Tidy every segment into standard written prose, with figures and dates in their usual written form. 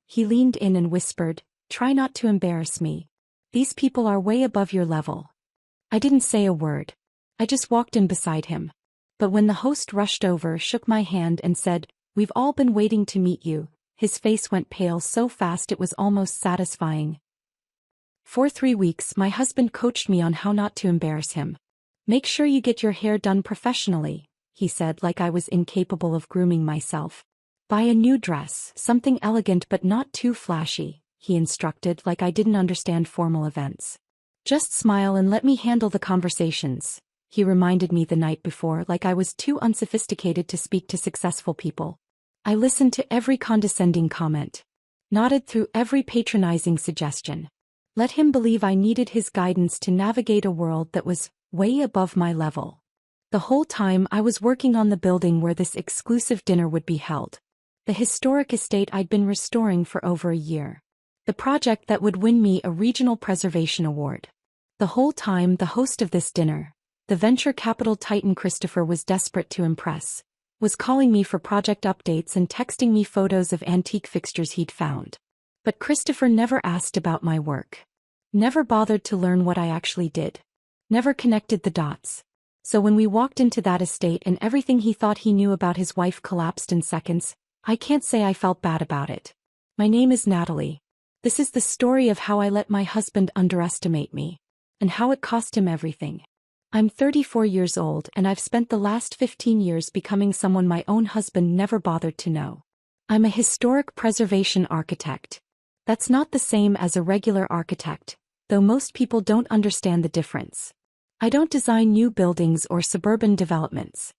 He leaned in and whispered, "Try not to embarrass me. These people are way above your level." I didn't say a word. I just walked in beside him. But when the host rushed over, shook my hand and said, "We've all been waiting to meet you," his face went pale so fast it was almost satisfying. For 3 weeks, my husband coached me on how not to embarrass him. "Make sure you get your hair done professionally," he said, like I was incapable of grooming myself. "Buy a new dress, something elegant but not too flashy," he instructed, like I didn't understand formal events. "Just smile and let me handle the conversations," he reminded me the night before, like I was too unsophisticated to speak to successful people. I listened to every condescending comment, nodded through every patronizing suggestion. Let him believe I needed his guidance to navigate a world that was way above my level. The whole time I was working on the building where this exclusive dinner would be held. The historic estate I'd been restoring for over a year. The project that would win me a regional preservation award. The whole time the host of this dinner, the venture capital titan Christopher, was desperate to impress, was calling me for project updates and texting me photos of antique fixtures he'd found. But Christopher never asked about my work. Never bothered to learn what I actually did. Never connected the dots. So when we walked into that estate and everything he thought he knew about his wife collapsed in seconds, I can't say I felt bad about it. My name is Natalie. This is the story of how I let my husband underestimate me. And how it cost him everything. I'm 34 years old and I've spent the last 15 years becoming someone my own husband never bothered to know. I'm a historic preservation architect. That's not the same as a regular architect, though most people don't understand the difference. I don't design new buildings or suburban developments.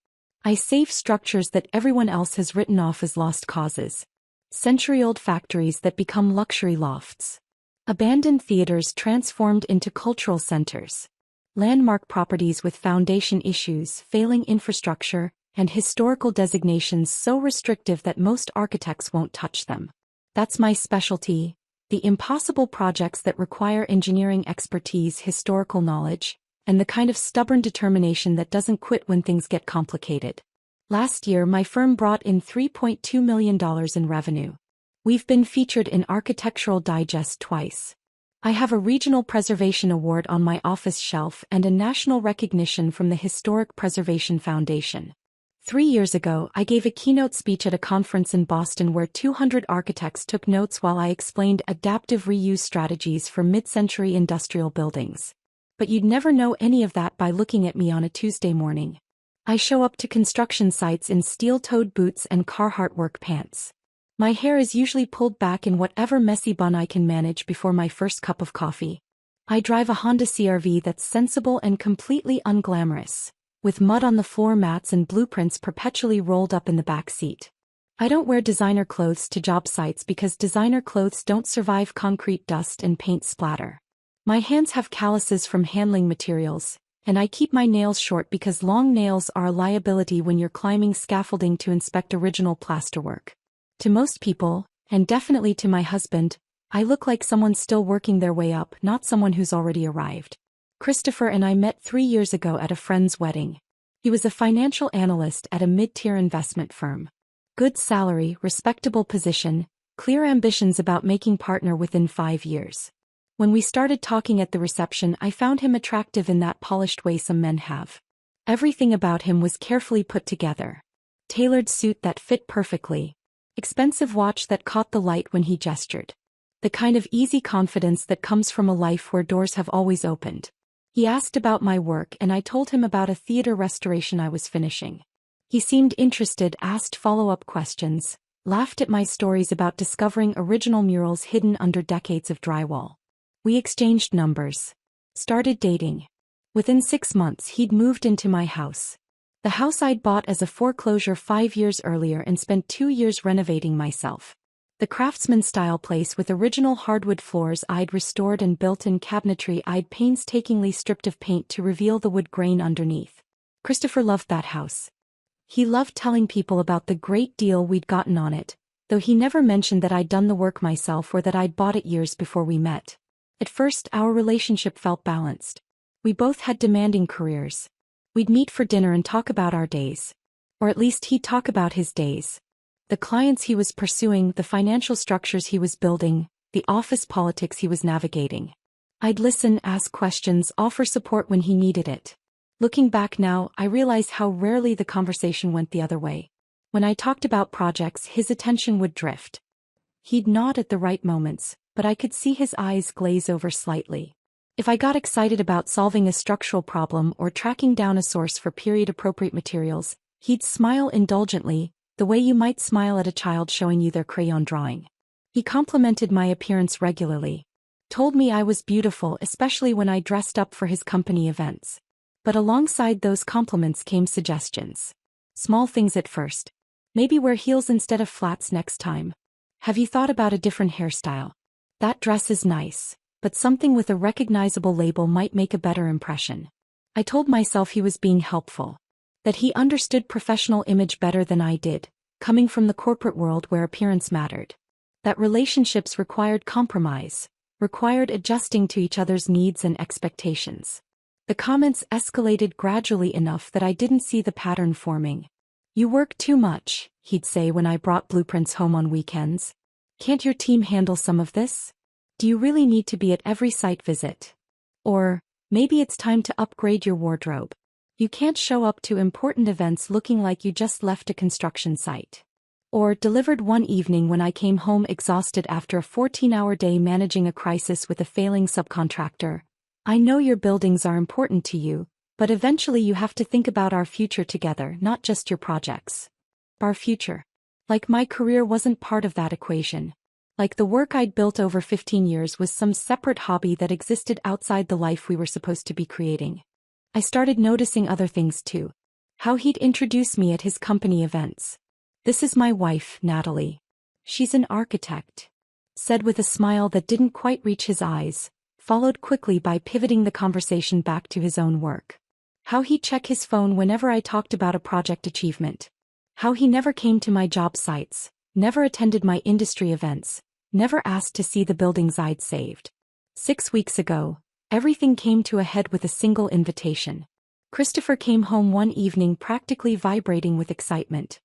I save structures that everyone else has written off as lost causes. Century-old factories that become luxury lofts. Abandoned theaters transformed into cultural centers. Landmark properties with foundation issues, failing infrastructure, and historical designations so restrictive that most architects won't touch them. That's my specialty, the impossible projects that require engineering expertise, historical knowledge, and the kind of stubborn determination that doesn't quit when things get complicated. Last year my firm brought in $3.2 million in revenue. We've been featured in Architectural Digest twice. I have a regional preservation award on my office shelf and a national recognition from the Historic Preservation Foundation. 3 years ago, I gave a keynote speech at a conference in Boston where 200 architects took notes while I explained adaptive reuse strategies for mid-century industrial buildings. But you'd never know any of that by looking at me on a Tuesday morning. I show up to construction sites in steel-toed boots and Carhartt work pants. My hair is usually pulled back in whatever messy bun I can manage before my first cup of coffee. I drive a Honda CR-V that's sensible and completely unglamorous, with mud on the floor mats and blueprints perpetually rolled up in the back seat. I don't wear designer clothes to job sites because designer clothes don't survive concrete dust and paint splatter. My hands have calluses from handling materials, and I keep my nails short because long nails are a liability when you're climbing scaffolding to inspect original plasterwork. To most people, and definitely to my husband, I look like someone still working their way up, not someone who's already arrived. Christopher and I met 3 years ago at a friend's wedding. He was a financial analyst at a mid-tier investment firm. Good salary, respectable position, clear ambitions about making partner within 5 years. When we started talking at the reception, I found him attractive in that polished way some men have. Everything about him was carefully put together. Tailored suit that fit perfectly. Expensive watch that caught the light when he gestured. The kind of easy confidence that comes from a life where doors have always opened. He asked about my work and I told him about a theater restoration I was finishing. He seemed interested, asked follow-up questions, laughed at my stories about discovering original murals hidden under decades of drywall. We exchanged numbers. Started dating. Within 6 months he'd moved into my house. The house I'd bought as a foreclosure 5 years earlier and spent 2 years renovating myself. The craftsman-style place with original hardwood floors I'd restored and built-in cabinetry I'd painstakingly stripped of paint to reveal the wood grain underneath. Christopher loved that house. He loved telling people about the great deal we'd gotten on it, though he never mentioned that I'd done the work myself or that I'd bought it years before we met. At first, our relationship felt balanced. We both had demanding careers. We'd meet for dinner and talk about our days. Or at least he'd talk about his days. The clients he was pursuing, the financial structures he was building, the office politics he was navigating. I'd listen, ask questions, offer support when he needed it. Looking back now, I realize how rarely the conversation went the other way. When I talked about projects, his attention would drift. He'd nod at the right moments, but I could see his eyes glaze over slightly. If I got excited about solving a structural problem or tracking down a source for period-appropriate materials, he'd smile indulgently, the way you might smile at a child showing you their crayon drawing. He complimented my appearance regularly. Told me I was beautiful, especially when I dressed up for his company events. But alongside those compliments came suggestions. Small things at first. Maybe wear heels instead of flats next time. Have you thought about a different hairstyle? That dress is nice, but something with a recognizable label might make a better impression. I told myself he was being helpful. That he understood professional image better than I did, coming from the corporate world where appearance mattered. That relationships required compromise, required adjusting to each other's needs and expectations. The comments escalated gradually enough that I didn't see the pattern forming. You work too much, he'd say when I brought blueprints home on weekends. Can't your team handle some of this? Do you really need to be at every site visit? Or, maybe it's time to upgrade your wardrobe. You can't show up to important events looking like you just left a construction site. Or delivered one evening when I came home exhausted after a 14-hour day managing a crisis with a failing subcontractor. I know your buildings are important to you, but eventually you have to think about our future together, not just your projects. Our future. Like my career wasn't part of that equation. Like the work I'd built over 15 years was some separate hobby that existed outside the life we were supposed to be creating. I started noticing other things too. How he'd introduce me at his company events. This is my wife, Natalie. She's an architect. Said with a smile that didn't quite reach his eyes, followed quickly by pivoting the conversation back to his own work. How he'd check his phone whenever I talked about a project achievement. How he never came to my job sites, never attended my industry events, never asked to see the buildings I'd saved. 6 weeks ago, everything came to a head with a single invitation. Christopher came home one evening practically vibrating with excitement.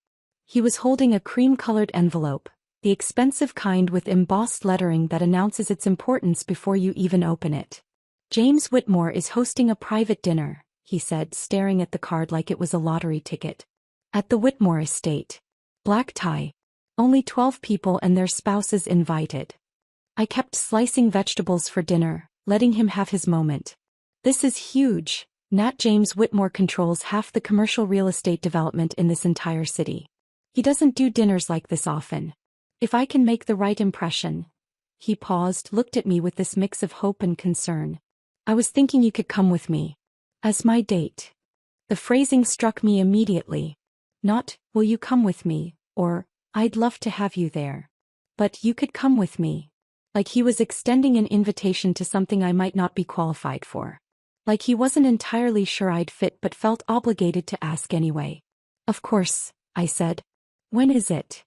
He was holding a cream-colored envelope, the expensive kind with embossed lettering that announces its importance before you even open it. James Whitmore is hosting a private dinner, he said, staring at the card like it was a lottery ticket. At the Whitmore estate. Black tie. Only 12 people and their spouses invited. I kept slicing vegetables for dinner, letting him have his moment. This is huge. Nat James Whitmore controls half the commercial real estate development in this entire city. He doesn't do dinners like this often. If I can make the right impression. He paused, looked at me with this mix of hope and concern. I was thinking you could come with me. As my date. The phrasing struck me immediately. Not, will you come with me, or, I'd love to have you there. But you could come with me. Like he was extending an invitation to something I might not be qualified for. Like he wasn't entirely sure I'd fit but felt obligated to ask anyway. Of course, I said. When is it?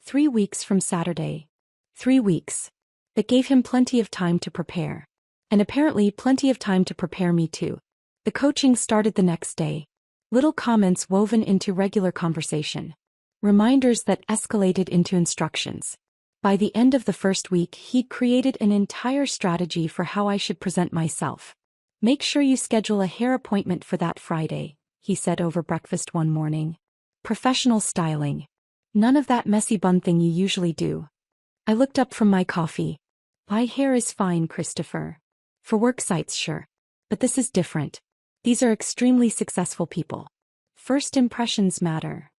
3 weeks from Saturday. 3 weeks. That gave him plenty of time to prepare. And apparently plenty of time to prepare me too. The coaching started the next day. Little comments woven into regular conversation. Reminders that escalated into instructions. By the end of the first week, he'd created an entire strategy for how I should present myself. Make sure you schedule a hair appointment for that Friday, he said over breakfast one morning. Professional styling. None of that messy bun thing you usually do. I looked up from my coffee. My hair is fine, Christopher. For work sites, sure. But this is different. These are extremely successful people. First impressions matter.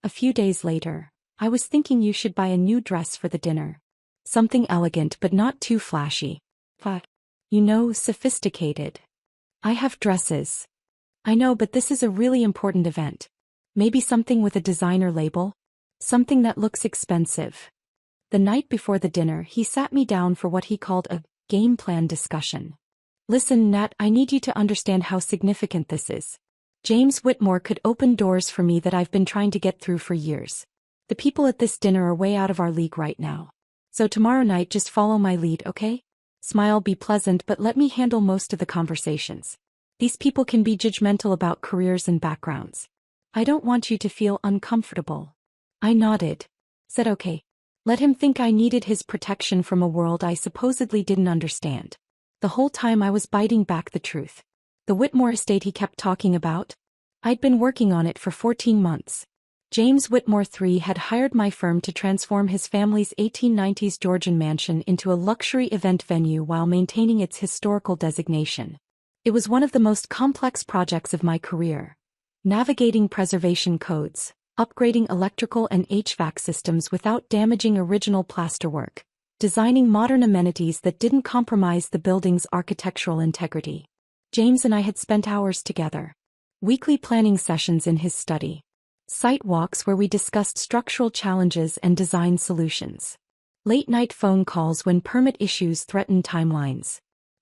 A few days later, I was thinking you should buy a new dress for the dinner. Something elegant but not too flashy. But, sophisticated. I have dresses. I know, but this is a really important event. Maybe something with a designer label? Something that looks expensive. The night before the dinner, he sat me down for what he called a game plan discussion. Listen, Nat, I need you to understand how significant this is. James Whitmore could open doors for me that I've been trying to get through for years. The people at this dinner are way out of our league right now. So tomorrow night just follow my lead, okay? Smile, be pleasant, but let me handle most of the conversations. These people can be judgmental about careers and backgrounds. I don't want you to feel uncomfortable. I nodded. Said okay. Let him think I needed his protection from a world I supposedly didn't understand. The whole time I was biting back the truth. The Whitmore estate he kept talking about? I'd been working on it for 14 months. James Whitmore III had hired my firm to transform his family's 1890s Georgian mansion into a luxury event venue while maintaining its historical designation. It was one of the most complex projects of my career. Navigating preservation codes, upgrading electrical and HVAC systems without damaging original plasterwork, designing modern amenities that didn't compromise the building's architectural integrity. James and I had spent hours together. Weekly planning sessions in his study. Site walks where we discussed structural challenges and design solutions. Late-night phone calls when permit issues threatened timelines.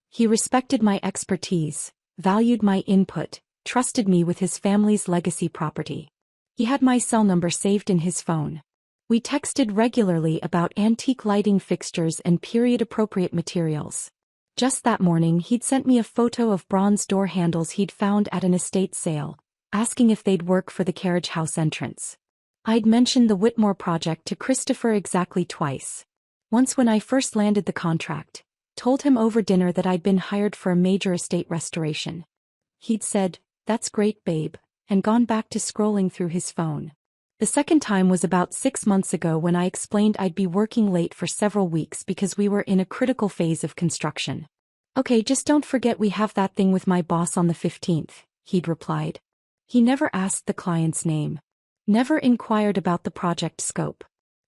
He respected my expertise, valued my input, trusted me with his family's legacy property. He had my cell number saved in his phone. We texted regularly about antique lighting fixtures and period-appropriate materials. Just that morning he'd sent me a photo of bronze door handles he'd found at an estate sale, asking if they'd work for the carriage house entrance. I'd mentioned the Whitmore project to Christopher exactly twice. Once when I first landed the contract, told him over dinner that I'd been hired for a major estate restoration. He'd said, "That's great, babe," and gone back to scrolling through his phone. The second time was about 6 months ago when I explained I'd be working late for several weeks because we were in a critical phase of construction. "Okay, just don't forget we have that thing with my boss on the 15th, he'd replied. He never asked the client's name. Never inquired about the project scope.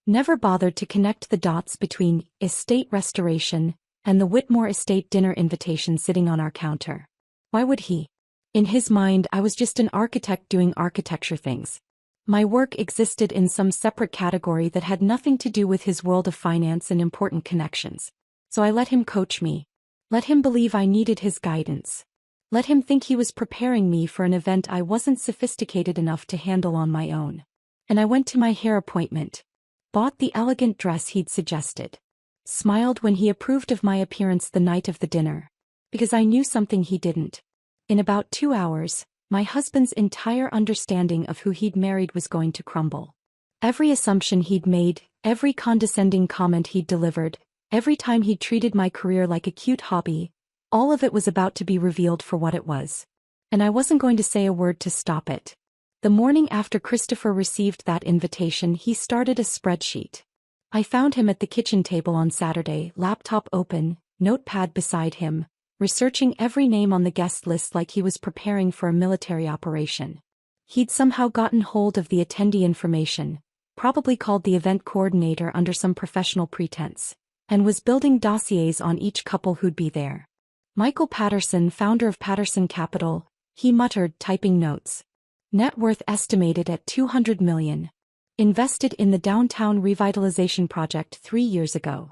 Never bothered to connect the dots between estate restoration and the Whitmore estate dinner invitation sitting on our counter. Why would he? In his mind, I was just an architect doing architecture things. My work existed in some separate category that had nothing to do with his world of finance and important connections. So I let him coach me. Let him believe I needed his guidance. Let him think he was preparing me for an event I wasn't sophisticated enough to handle on my own. And I went to my hair appointment. Bought the elegant dress he'd suggested. Smiled when he approved of my appearance the night of the dinner. Because I knew something he didn't. In about 2 hours, my husband's entire understanding of who he'd married was going to crumble. Every assumption he'd made, every condescending comment he'd delivered, every time he'd treated my career like a cute hobby, all of it was about to be revealed for what it was. And I wasn't going to say a word to stop it. The morning after Christopher received that invitation, he started a spreadsheet. I found him at the kitchen table on Saturday, laptop open, notepad beside him, researching every name on the guest list like he was preparing for a military operation. He'd somehow gotten hold of the attendee information, probably called the event coordinator under some professional pretense, and was building dossiers on each couple who'd be there. Michael Patterson, founder of Patterson Capital, he muttered, typing notes. Net worth estimated at $200 million. Invested in the downtown revitalization project 3 years ago.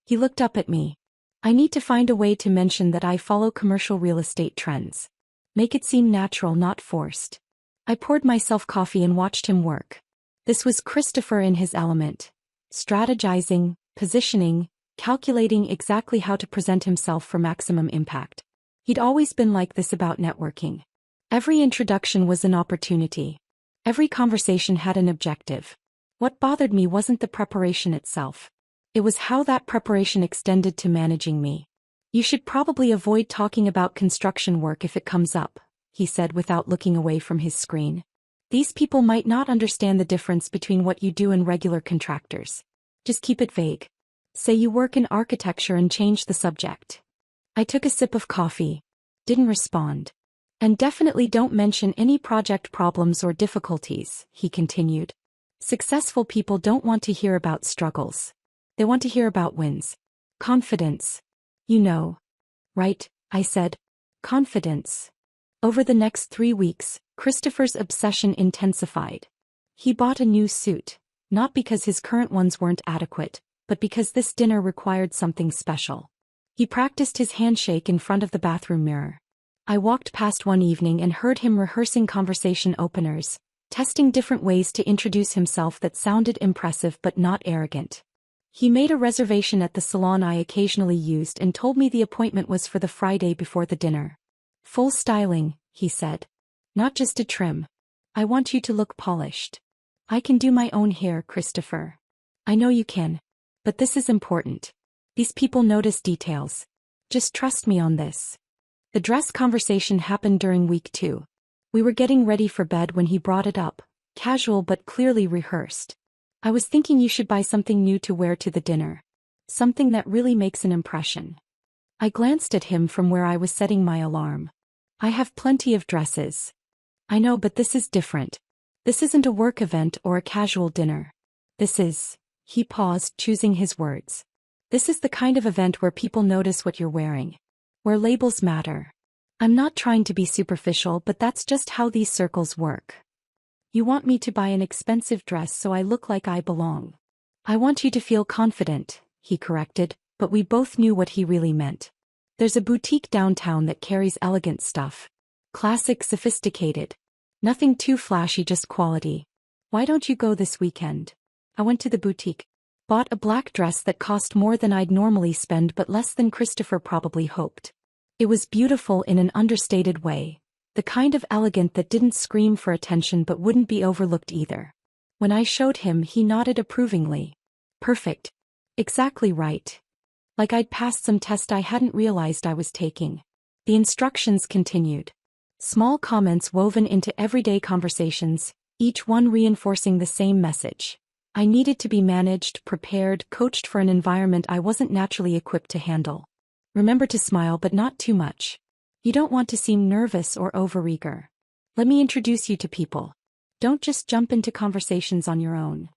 He looked up at me. I need to find a way to mention that I follow commercial real estate trends. Make it seem natural, not forced. I poured myself coffee and watched him work. This was Christopher in his element. Strategizing, positioning, calculating exactly how to present himself for maximum impact. He'd always been like this about networking. Every introduction was an opportunity. Every conversation had an objective. What bothered me wasn't the preparation itself. It was how that preparation extended to managing me. You should probably avoid talking about construction work if it comes up, he said without looking away from his screen. These people might not understand the difference between what you do and regular contractors. Just keep it vague. Say you work in architecture and change the subject. I took a sip of coffee. Didn't respond. And definitely don't mention any project problems or difficulties, he continued. Successful people don't want to hear about struggles. They want to hear about wins. Confidence. You know. Right, I said. Confidence. Over the next 3 weeks, Christopher's obsession intensified. He bought a new suit, not because his current ones weren't adequate, but because this dinner required something special. He practiced his handshake in front of the bathroom mirror. I walked past one evening and heard him rehearsing conversation openers, testing different ways to introduce himself that sounded impressive but not arrogant. He made a reservation at the salon I occasionally used and told me the appointment was for the Friday before the dinner. Full styling, he said. Not just a trim. I want you to look polished. I can do my own hair, Christopher. I know you can. But this is important. These people notice details. Just trust me on this. The dress conversation happened during week 2. We were getting ready for bed when he brought it up, casual but clearly rehearsed. I was thinking you should buy something new to wear to the dinner. Something that really makes an impression. I glanced at him from where I was setting my alarm. I have plenty of dresses. I know, but this is different. This isn't a work event or a casual dinner. This is, he paused, choosing his words. This is the kind of event where people notice what you're wearing. Where labels matter. I'm not trying to be superficial, but that's just how these circles work. You want me to buy an expensive dress so I look like I belong. I want you to feel confident, he corrected, but we both knew what he really meant. There's a boutique downtown that carries elegant stuff. Classic, sophisticated. Nothing too flashy, just quality. Why don't you go this weekend? I went to the boutique. Bought a black dress that cost more than I'd normally spend but less than Christopher probably hoped. It was beautiful in an understated way, the kind of elegant that didn't scream for attention but wouldn't be overlooked either. When I showed him, he nodded approvingly. Perfect. Exactly right. Like I'd passed some test I hadn't realized I was taking. The instructions continued. Small comments woven into everyday conversations, each one reinforcing the same message. I needed to be managed, prepared, coached for an environment I wasn't naturally equipped to handle. Remember to smile, but not too much. You don't want to seem nervous or overeager. Let me introduce you to people. Don't just jump into conversations on your own.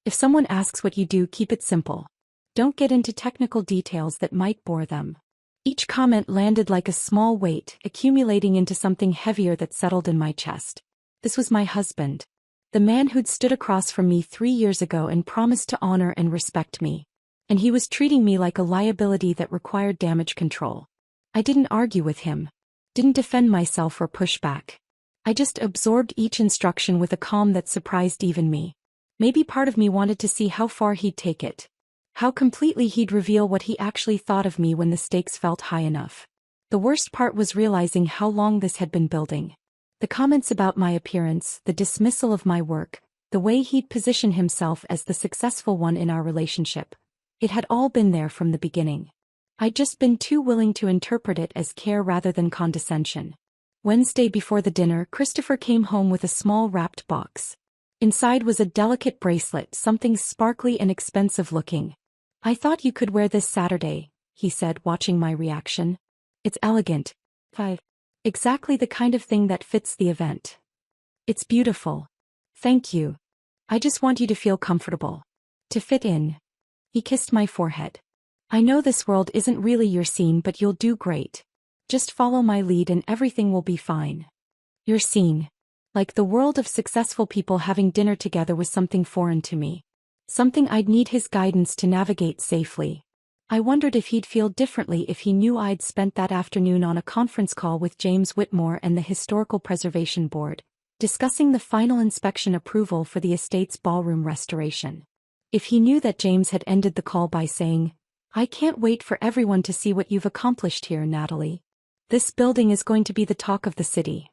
If someone asks what you do, keep it simple. Don't get into technical details that might bore them. Each comment landed like a small weight, accumulating into something heavier that settled in my chest. This was my husband. The man who'd stood across from me 3 years ago and promised to honor and respect me. And he was treating me like a liability that required damage control. I didn't argue with him. Didn't defend myself or push back. I just absorbed each instruction with a calm that surprised even me. Maybe part of me wanted to see how far he'd take it. How completely he'd reveal what he actually thought of me when the stakes felt high enough. The worst part was realizing how long this had been building. The comments about my appearance, the dismissal of my work, the way he'd position himself as the successful one in our relationship. It had all been there from the beginning. I'd just been too willing to interpret it as care rather than condescension. Wednesday before the dinner, Christopher came home with a small wrapped box. Inside was a delicate bracelet, something sparkly and expensive looking. I thought you could wear this Saturday, he said, watching my reaction. It's elegant. 5. Exactly the kind of thing that fits the event. It's beautiful. Thank you. I just want you to feel comfortable. To fit in. He kissed my forehead. I know this world isn't really your scene, but you'll do great. Just follow my lead and everything will be fine. Your scene. Like the world of successful people having dinner together was something foreign to me. Something I'd need his guidance to navigate safely. I wondered if he'd feel differently if he knew I'd spent that afternoon on a conference call with James Whitmore and the Historical Preservation Board, discussing the final inspection approval for the estate's ballroom restoration. If he knew that James had ended the call by saying, "I can't wait for everyone to see what you've accomplished here, Natalie. This building is going to be the talk of the city."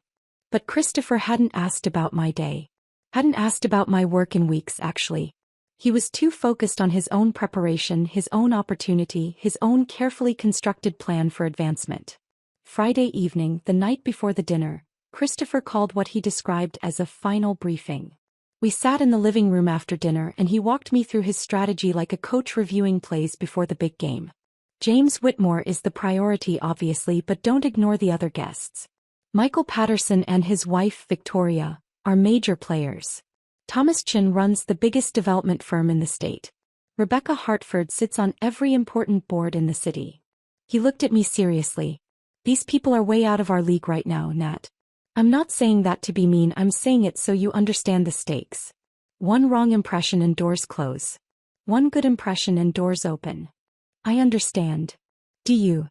But Christopher hadn't asked about my day. Hadn't asked about my work in weeks, actually. He was too focused on his own preparation, his own opportunity, his own carefully constructed plan for advancement. Friday evening, the night before the dinner, Christopher called what he described as a final briefing. We sat in the living room after dinner and he walked me through his strategy like a coach reviewing plays before the big game. James Whitmore is the priority, obviously, but don't ignore the other guests. Michael Patterson and his wife, Victoria, are major players. Thomas Chin runs the biggest development firm in the state. Rebecca Hartford sits on every important board in the city. He looked at me seriously. These people are way out of our league right now, Nat. I'm not saying that to be mean, I'm saying it so you understand the stakes. One wrong impression and doors close. One good impression and doors open. I understand. Do you?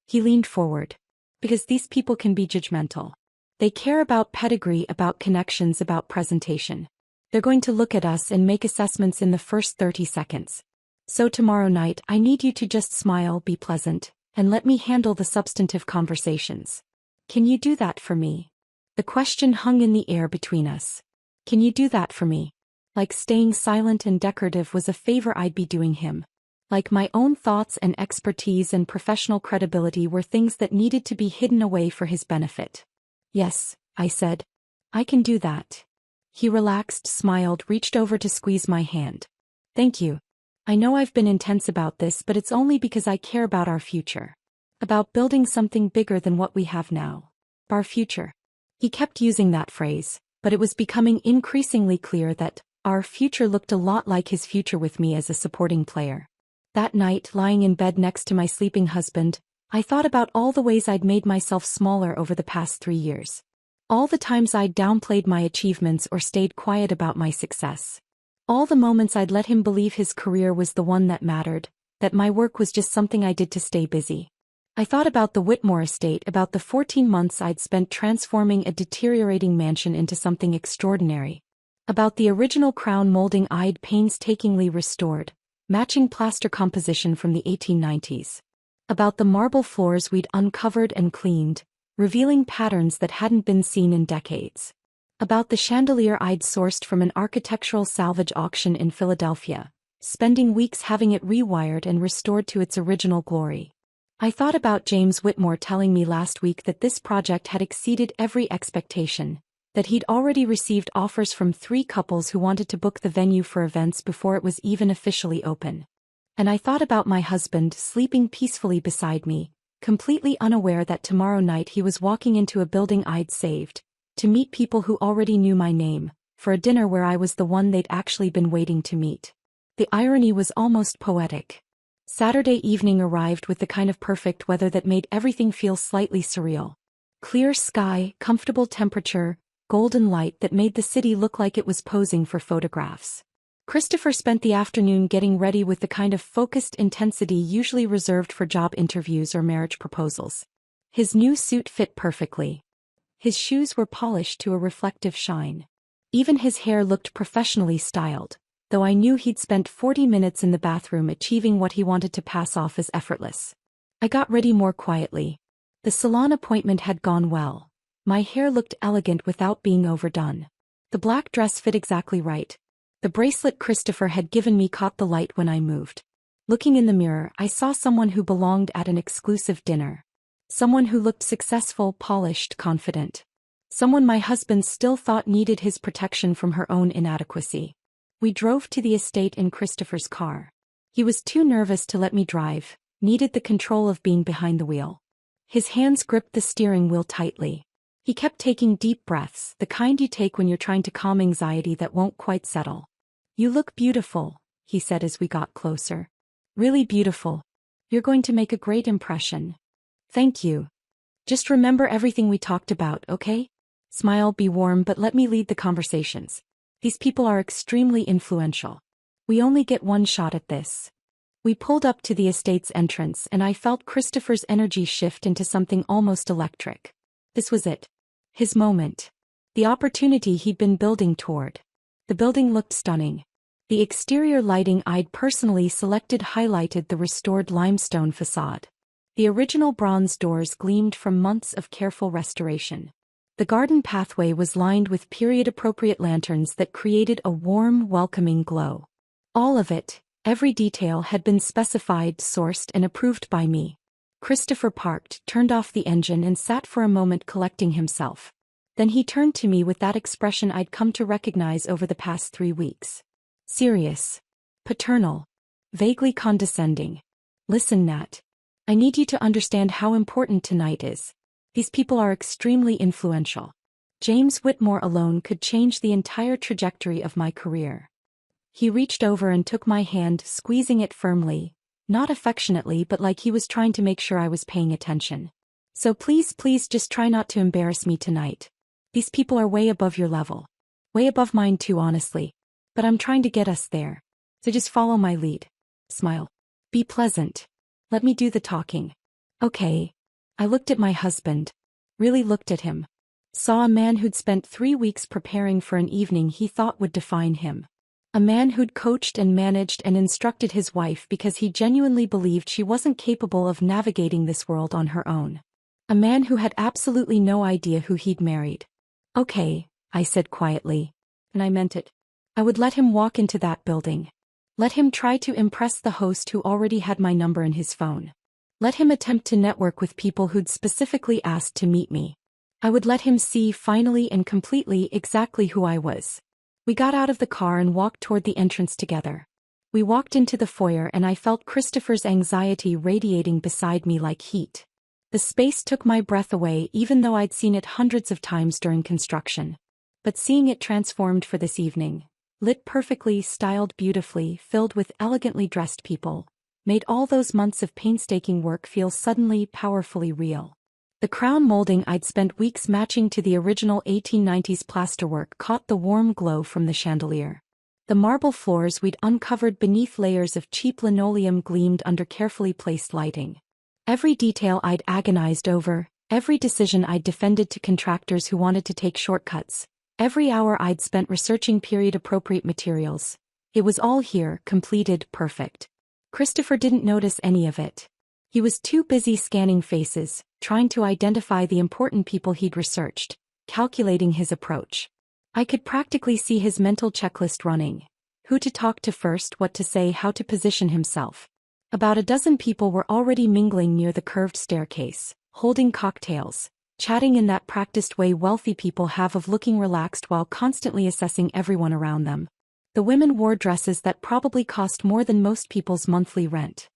He leaned forward. Because these people can be judgmental. They care about pedigree, about connections, about presentation. They're going to look at us and make assessments in the first 30 seconds. So tomorrow night, I need you to just smile, be pleasant, and let me handle the substantive conversations. Can you do that for me? The question hung in the air between us. Can you do that for me? Like staying silent and decorative was a favor I'd be doing him. Like my own thoughts and expertise and professional credibility were things that needed to be hidden away for his benefit. Yes, I said. I can do that. He relaxed, smiled, reached over to squeeze my hand. Thank you. I know I've been intense about this, but it's only because I care about our future. About building something bigger than what we have now. Our future. He kept using that phrase, but it was becoming increasingly clear that our future looked a lot like his future with me as a supporting player. That night, lying in bed next to my sleeping husband, I thought about all the ways I'd made myself smaller over the past 3 years. All the times I'd downplayed my achievements or stayed quiet about my success. All the moments I'd let him believe his career was the one that mattered, that my work was just something I did to stay busy. I thought about the Whitmore estate, about the 14 months I'd spent transforming a deteriorating mansion into something extraordinary. About the original crown molding I'd painstakingly restored, matching plaster composition from the 1890s. About the marble floors we'd uncovered and cleaned, revealing patterns that hadn't been seen in decades. About the chandelier I'd sourced from an architectural salvage auction in Philadelphia, spending weeks having it rewired and restored to its original glory. I thought about James Whitmore telling me last week that this project had exceeded every expectation, that he'd already received offers from 3 couples who wanted to book the venue for events before it was even officially open. And I thought about my husband sleeping peacefully beside me, completely unaware that tomorrow night he was walking into a building I'd saved, to meet people who already knew my name, for a dinner where I was the one they'd actually been waiting to meet. The irony was almost poetic. Saturday evening arrived with the kind of perfect weather that made everything feel slightly surreal. Clear sky, comfortable temperature, golden light that made the city look like it was posing for photographs. Christopher spent the afternoon getting ready with the kind of focused intensity usually reserved for job interviews or marriage proposals. His new suit fit perfectly. His shoes were polished to a reflective shine. Even his hair looked professionally styled, though I knew he'd spent 40 minutes in the bathroom achieving what he wanted to pass off as effortless. I got ready more quietly. The salon appointment had gone well. My hair looked elegant without being overdone. The black dress fit exactly right. The bracelet Christopher had given me caught the light when I moved. Looking in the mirror, I saw someone who belonged at an exclusive dinner. Someone who looked successful, polished, confident. Someone my husband still thought needed his protection from her own inadequacy. We drove to the estate in Christopher's car. He was too nervous to let me drive, needed the control of being behind the wheel. His hands gripped the steering wheel tightly. He kept taking deep breaths, the kind you take when you're trying to calm anxiety that won't quite settle. "You look beautiful," he said as we got closer. "Really beautiful. You're going to make a great impression." "Thank you. Just remember everything we talked about, okay? Smile, be warm, but let me lead the conversations. These people are extremely influential. We only get one shot at this." We pulled up to the estate's entrance and I felt Christopher's energy shift into something almost electric. This was it. His moment. The opportunity he'd been building toward. The building looked stunning. The exterior lighting I'd personally selected highlighted the restored limestone facade. The original bronze doors gleamed from months of careful restoration. The garden pathway was lined with period-appropriate lanterns that created a warm, welcoming glow. All of it, every detail had been specified, sourced, and approved by me. Christopher parked, turned off the engine and sat for a moment collecting himself. Then he turned to me with that expression I'd come to recognize over the past 3 weeks. Serious. Paternal. Vaguely condescending. "Listen, Nat. I need you to understand how important tonight is. These people are extremely influential. James Whitmore alone could change the entire trajectory of my career." He reached over and took my hand, squeezing it firmly, not affectionately but like he was trying to make sure I was paying attention. "So please just try not to embarrass me tonight. These people are way above your level. Way above mine too, honestly. But I'm trying to get us there. So just follow my lead. Smile. Be pleasant. Let me do the talking." "Okay." I looked at my husband. Really looked at him. Saw a man who'd spent 3 weeks preparing for an evening he thought would define him. A man who'd coached and managed and instructed his wife because he genuinely believed she wasn't capable of navigating this world on her own. A man who had absolutely no idea who he'd married. "Okay," I said quietly. And I meant it. I would let him walk into that building. Let him try to impress the host who already had my number in his phone. Let him attempt to network with people who'd specifically asked to meet me. I would let him see finally and completely exactly who I was. We got out of the car and walked toward the entrance together. We walked into the foyer and I felt Christopher's anxiety radiating beside me like heat. The space took my breath away even though I'd seen it hundreds of times during construction. But seeing it transformed for this evening, lit perfectly, styled beautifully, filled with elegantly dressed people, made all those months of painstaking work feel suddenly powerfully real. The crown molding I'd spent weeks matching to the original 1890s plasterwork caught the warm glow from the chandelier. The marble floors we'd uncovered beneath layers of cheap linoleum gleamed under carefully placed lighting. Every detail I'd agonized over, every decision I'd defended to contractors who wanted to take shortcuts, every hour I'd spent researching period-appropriate materials, it was all here, completed, perfect. Christopher didn't notice any of it. He was too busy scanning faces, trying to identify the important people he'd researched, calculating his approach. I could practically see his mental checklist running. Who to talk to first, what to say, how to position himself. About a dozen people were already mingling near the curved staircase, holding cocktails, chatting in that practiced way wealthy people have of looking relaxed while constantly assessing everyone around them. The women wore dresses that probably cost more than most people's monthly rent.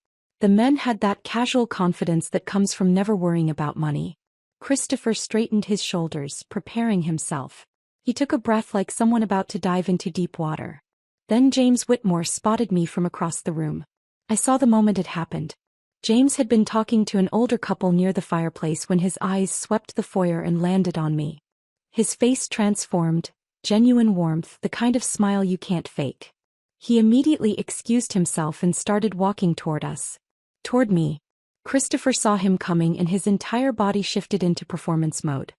The men had that casual confidence that comes from never worrying about money. Christopher straightened his shoulders, preparing himself. He took a breath like someone about to dive into deep water. Then James Whitmore spotted me from across the room. I saw the moment it happened. James had been talking to an older couple near the fireplace when his eyes swept the foyer and landed on me. His face transformed, genuine warmth, the kind of smile you can't fake. He immediately excused himself and started walking toward us. Toward me. Christopher saw him coming and his entire body shifted into performance mode.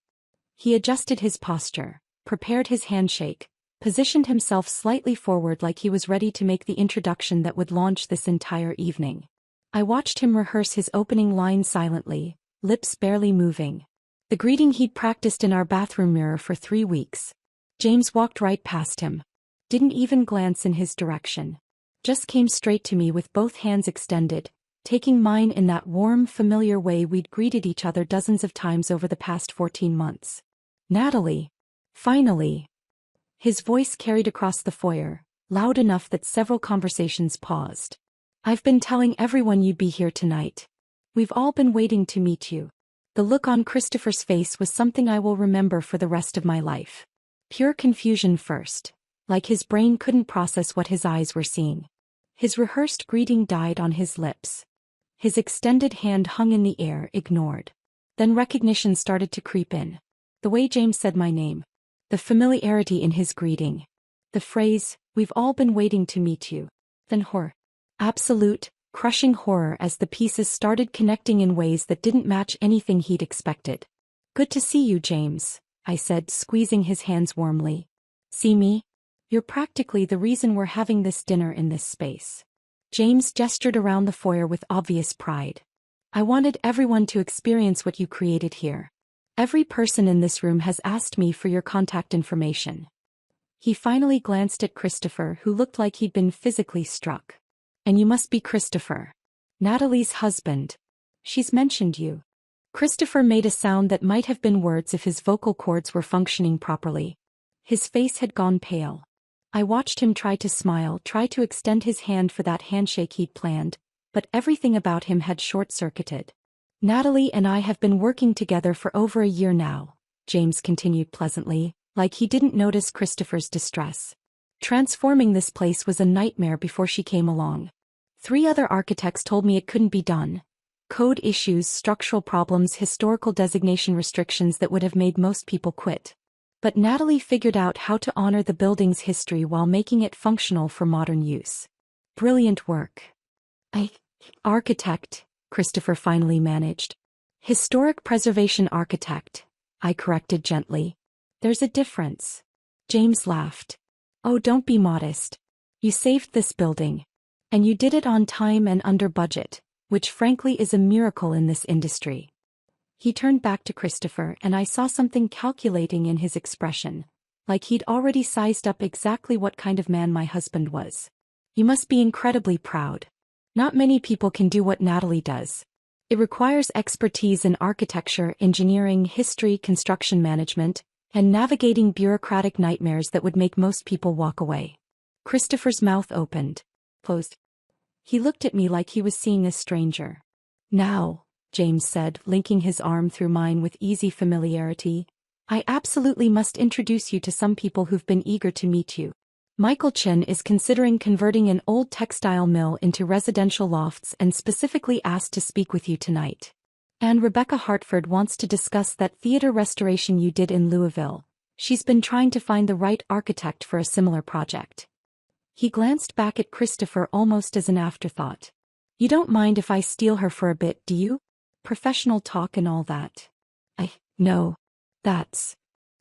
He adjusted his posture, prepared his handshake, positioned himself slightly forward like he was ready to make the introduction that would launch this entire evening. I watched him rehearse his opening line silently, lips barely moving. The greeting he'd practiced in our bathroom mirror for 3 weeks. James walked right past him. Didn't even glance in his direction. Just came straight to me with both hands extended, taking mine in that warm, familiar way we'd greeted each other dozens of times over the past 14 months. Natalie. Finally. His voice carried across the foyer, loud enough that several conversations paused. I've been telling everyone you'd be here tonight. We've all been waiting to meet you. The look on Christopher's face was something I will remember for the rest of my life. Pure confusion first, like his brain couldn't process what his eyes were seeing. His rehearsed greeting died on his lips. His extended hand hung in the air, ignored. Then recognition started to creep in. The way James said my name. The familiarity in his greeting. The phrase, we've all been waiting to meet you. Then horror. Absolute, crushing horror as the pieces started connecting in ways that didn't match anything he'd expected. Good to see you, James, I said, squeezing his hands warmly. See me? You're practically the reason we're having this dinner in this space. James gestured around the foyer with obvious pride. I wanted everyone to experience what you created here. Every person in this room has asked me for your contact information. He finally glanced at Christopher, who looked like he'd been physically struck. And you must be Christopher. Natalie's husband. She's mentioned you. Christopher made a sound that might have been words if his vocal cords were functioning properly. His face had gone pale. I watched him try to smile, try to extend his hand for that handshake he'd planned, but everything about him had short-circuited. Natalie and I have been working together for over a year now, James continued pleasantly, like he didn't notice Christopher's distress. Transforming this place was a nightmare before she came along. 3 other architects told me it couldn't be done. Code issues, structural problems, historical designation restrictions that would have made most people quit. But Natalie figured out how to honor the building's history while making it functional for modern use. Brilliant work. Architect, Christopher finally managed. Historic preservation architect, I corrected gently. There's a difference. James laughed. Oh, don't be modest. You saved this building. And you did it on time and under budget, which frankly is a miracle in this industry. He turned back to Christopher and I saw something calculating in his expression, like he'd already sized up exactly what kind of man my husband was. You must be incredibly proud. Not many people can do what Natalie does. It requires expertise in architecture, engineering, history, construction management, and navigating bureaucratic nightmares that would make most people walk away. Christopher's mouth opened, closed. He looked at me like he was seeing a stranger. Now, James said, linking his arm through mine with easy familiarity, I absolutely must introduce you to some people who've been eager to meet you. Michael Chen is considering converting an old textile mill into residential lofts and specifically asked to speak with you tonight. And Rebecca Hartford wants to discuss that theater restoration you did in Louisville. She's been trying to find the right architect for a similar project. He glanced back at Christopher almost as an afterthought. You don't mind if I steal her for a bit, do you? Professional talk and all that. No. That's...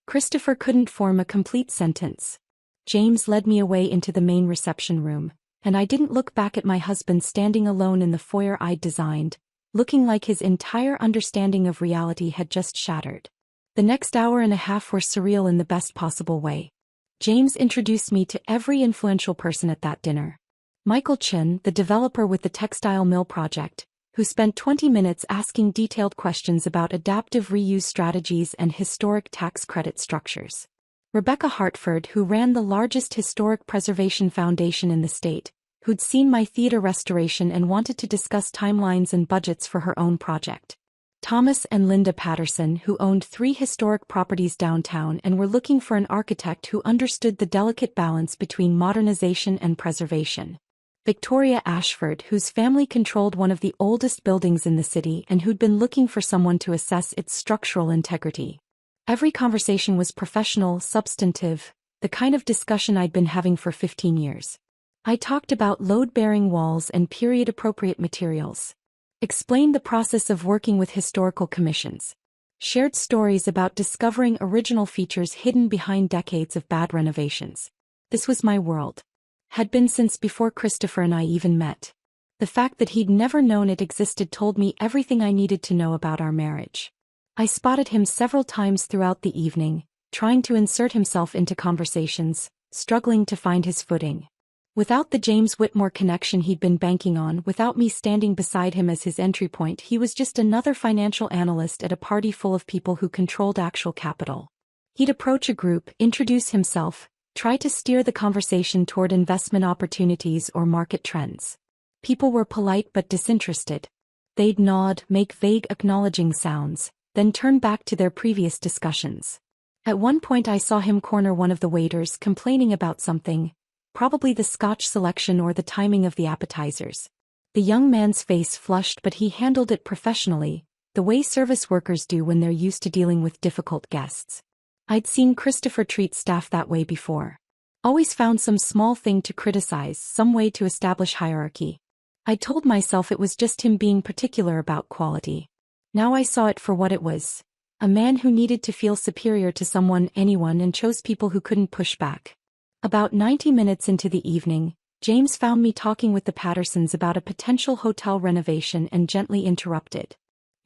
Christopher couldn't form a complete sentence. James led me away into the main reception room, and I didn't look back at my husband standing alone in the foyer I'd designed, looking like his entire understanding of reality had just shattered. The next hour and a half were surreal in the best possible way. James introduced me to every influential person at that dinner. Michael Chen, the developer with the textile mill project, who spent 20 minutes asking detailed questions about adaptive reuse strategies and historic tax credit structures. Rebecca Hartford, who ran the largest historic preservation foundation in the state, who'd seen my theater restoration and wanted to discuss timelines and budgets for her own project. Thomas and Linda Patterson, who owned 3 historic properties downtown and were looking for an architect who understood the delicate balance between modernization and preservation. Victoria Ashford, whose family controlled one of the oldest buildings in the city and who'd been looking for someone to assess its structural integrity. Every conversation was professional, substantive, the kind of discussion I'd been having for 15 years. I talked about load-bearing walls and period-appropriate materials. Explained the process of working with historical commissions. Shared stories about discovering original features hidden behind decades of bad renovations. This was my world. Had been since before Christopher and I even met. The fact that he'd never known it existed told me everything I needed to know about our marriage. I spotted him several times throughout the evening, trying to insert himself into conversations, struggling to find his footing. Without the James Whitmore connection he'd been banking on, without me standing beside him as his entry point, he was just another financial analyst at a party full of people who controlled actual capital. He'd approach a group, introduce himself, try to steer the conversation toward investment opportunities or market trends. People were polite but disinterested. They'd nod, make vague acknowledging sounds, then turn back to their previous discussions. At one point I saw him corner one of the waiters complaining about something, probably the scotch selection or the timing of the appetizers. The young man's face flushed, but he handled it professionally, the way service workers do when they're used to dealing with difficult guests. I'd seen Christopher treat staff that way before. Always found some small thing to criticize, some way to establish hierarchy. I told myself it was just him being particular about quality. Now I saw it for what it was. A man who needed to feel superior to someone, anyone, and chose people who couldn't push back. About 90 minutes into the evening, James found me talking with the Pattersons about a potential hotel renovation and gently interrupted.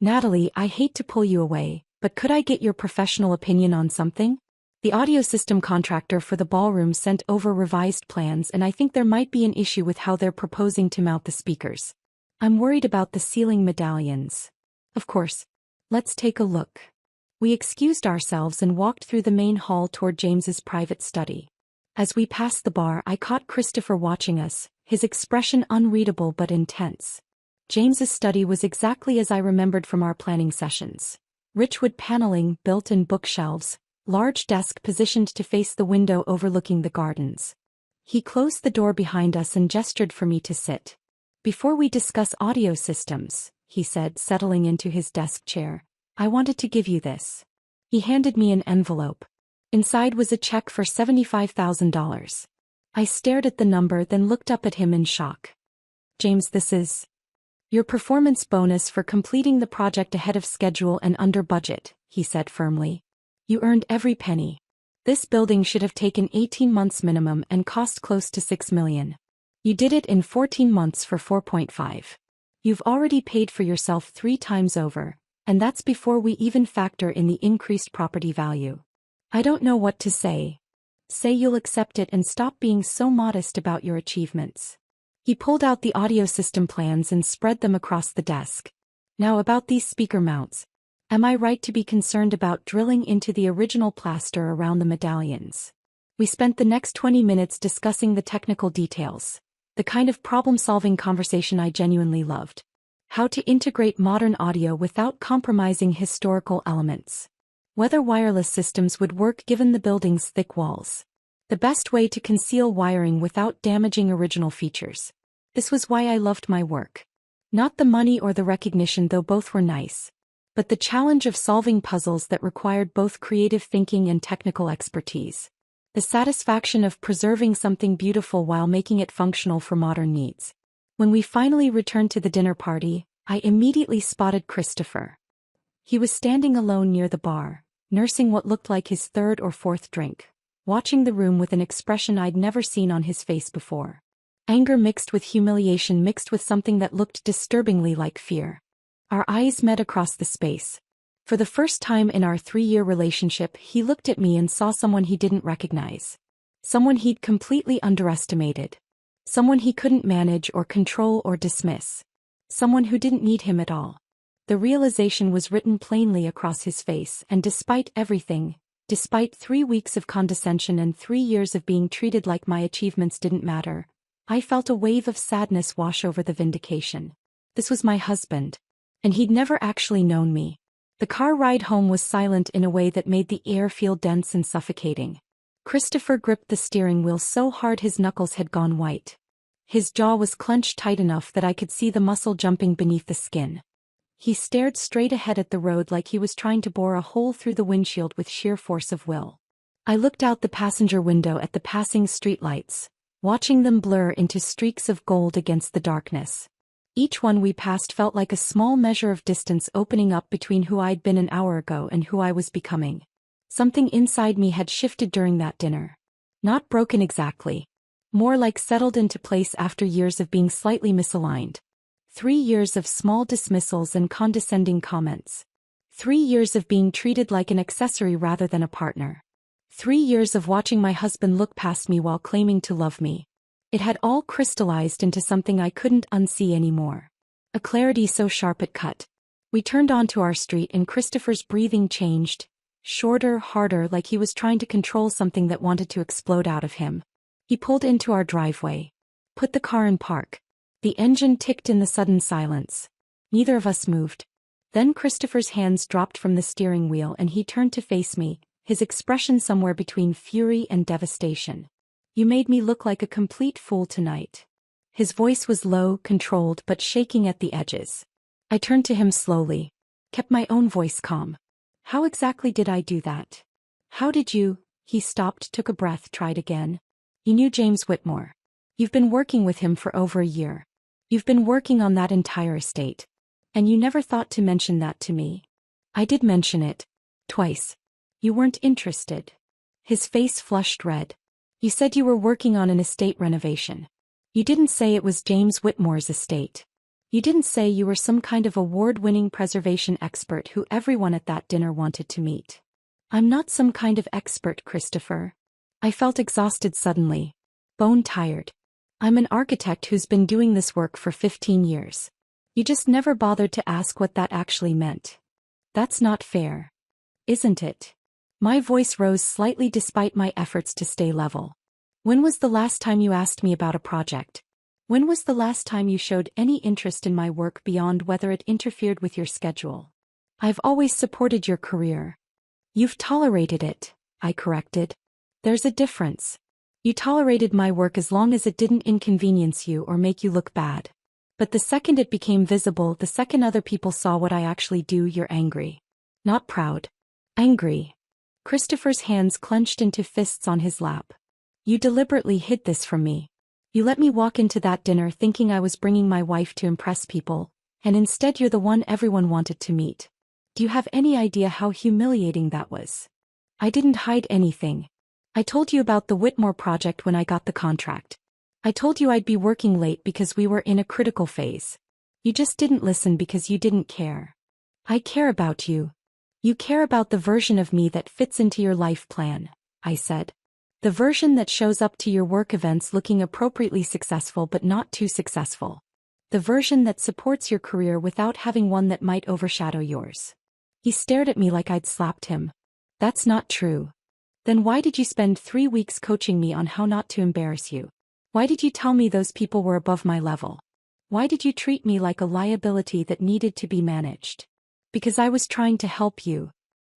Natalie, I hate to pull you away, but could I get your professional opinion on something? The audio system contractor for the ballroom sent over revised plans, and I think there might be an issue with how they're proposing to mount the speakers. I'm worried about the ceiling medallions. Of course. Let's take a look. We excused ourselves and walked through the main hall toward James's private study. As we passed the bar, I caught Christopher watching us, his expression unreadable but intense. James's study was exactly as I remembered from our planning sessions. Rich wood paneling, built-in bookshelves, large desk positioned to face the window overlooking the gardens. He closed the door behind us and gestured for me to sit. Before we discuss audio systems, he said, settling into his desk chair, I wanted to give you this. He handed me an envelope. Inside was a check for $75,000. I stared at the number, then looked up at him in shock. James, this is your performance bonus for completing the project ahead of schedule and under budget, he said firmly. You earned every penny. This building should have taken 18 months minimum and cost close to $6 million. You did it in 14 months for 4.5. You've already paid for yourself 3 times over, and that's before we even factor in the increased property value. I don't know what to say, Say you'll accept it and stop being so modest about your achievements. He pulled out the audio system plans and spread them across the desk. Now about these speaker mounts. Am I right to be concerned about drilling into the original plaster around the medallions? We spent the next 20 minutes discussing the technical details, the kind of problem-solving conversation I genuinely loved. How to integrate modern audio without compromising historical elements. Whether wireless systems would work given the building's thick walls. The best way to conceal wiring without damaging original features. This was why I loved my work. Not the money or the recognition, though both were nice. But the challenge of solving puzzles that required both creative thinking and technical expertise. The satisfaction of preserving something beautiful while making it functional for modern needs. When we finally returned to the dinner party, I immediately spotted Christopher. He was standing alone near the bar, nursing what looked like his third or fourth drink, watching the room with an expression I'd never seen on his face before. Anger mixed with humiliation, mixed with something that looked disturbingly like fear. Our eyes met across the space. For the first time in our 3-year relationship, he looked at me and saw someone he didn't recognize. Someone he'd completely underestimated. Someone he couldn't manage or control or dismiss. Someone who didn't need him at all. The realization was written plainly across his face, and despite everything, despite 3 weeks of condescension and 3 years of being treated like my achievements didn't matter, I felt a wave of sadness wash over the vindication. This was my husband. And he'd never actually known me. The car ride home was silent in a way that made the air feel dense and suffocating. Christopher gripped the steering wheel so hard his knuckles had gone white. His jaw was clenched tight enough that I could see the muscle jumping beneath the skin. He stared straight ahead at the road like he was trying to bore a hole through the windshield with sheer force of will. I looked out the passenger window at the passing streetlights, watching them blur into streaks of gold against the darkness. Each one we passed felt like a small measure of distance opening up between who I'd been an hour ago and who I was becoming. Something inside me had shifted during that dinner. Not broken exactly. More like settled into place after years of being slightly misaligned. 3 years of small dismissals and condescending comments. 3 years of being treated like an accessory rather than a partner. 3 years of watching my husband look past me while claiming to love me. It had all crystallized into something I couldn't unsee anymore. A clarity so sharp it cut. We turned onto our street and Christopher's breathing changed. Shorter, harder, like he was trying to control something that wanted to explode out of him. He pulled into our driveway. Put the car in park. The engine ticked in the sudden silence. Neither of us moved. Then Christopher's hands dropped from the steering wheel and he turned to face me, his expression somewhere between fury and devastation. You made me look like a complete fool tonight. His voice was low, controlled, but shaking at the edges. I turned to him slowly. Kept my own voice calm. How exactly did I do that? How did you? He stopped, took a breath, tried again. You knew James Whitmore. You've been working with him for over a year. You've been working on that entire estate. And you never thought to mention that to me. I did mention it. Twice. You weren't interested. His face flushed red. You said you were working on an estate renovation. You didn't say it was James Whitmore's estate. You didn't say you were some kind of award-winning preservation expert who everyone at that dinner wanted to meet. I'm not some kind of expert, Christopher. I felt exhausted suddenly. Bone-tired. I'm an architect who's been doing this work for 15 years. You just never bothered to ask what that actually meant. That's not fair. Isn't it? My voice rose slightly despite my efforts to stay level. When was the last time you asked me about a project? When was the last time you showed any interest in my work beyond whether it interfered with your schedule? I've always supported your career. You've tolerated it, I corrected. There's a difference. You tolerated my work as long as it didn't inconvenience you or make you look bad. But the second it became visible, the second other people saw what I actually do, you're angry. Not proud. Angry. Christopher's hands clenched into fists on his lap. You deliberately hid this from me. You let me walk into that dinner thinking I was bringing my wife to impress people, and instead you're the one everyone wanted to meet. Do you have any idea how humiliating that was? I didn't hide anything. I told you about the Whitmore project when I got the contract. I told you I'd be working late because we were in a critical phase. You just didn't listen because you didn't care. I care about you. You care about the version of me that fits into your life plan, I said. The version that shows up to your work events looking appropriately successful but not too successful. The version that supports your career without having one that might overshadow yours. He stared at me like I'd slapped him. That's not true. Then why did you spend 3 weeks coaching me on how not to embarrass you? Why did you tell me those people were above my level? Why did you treat me like a liability that needed to be managed? Because I was trying to help you.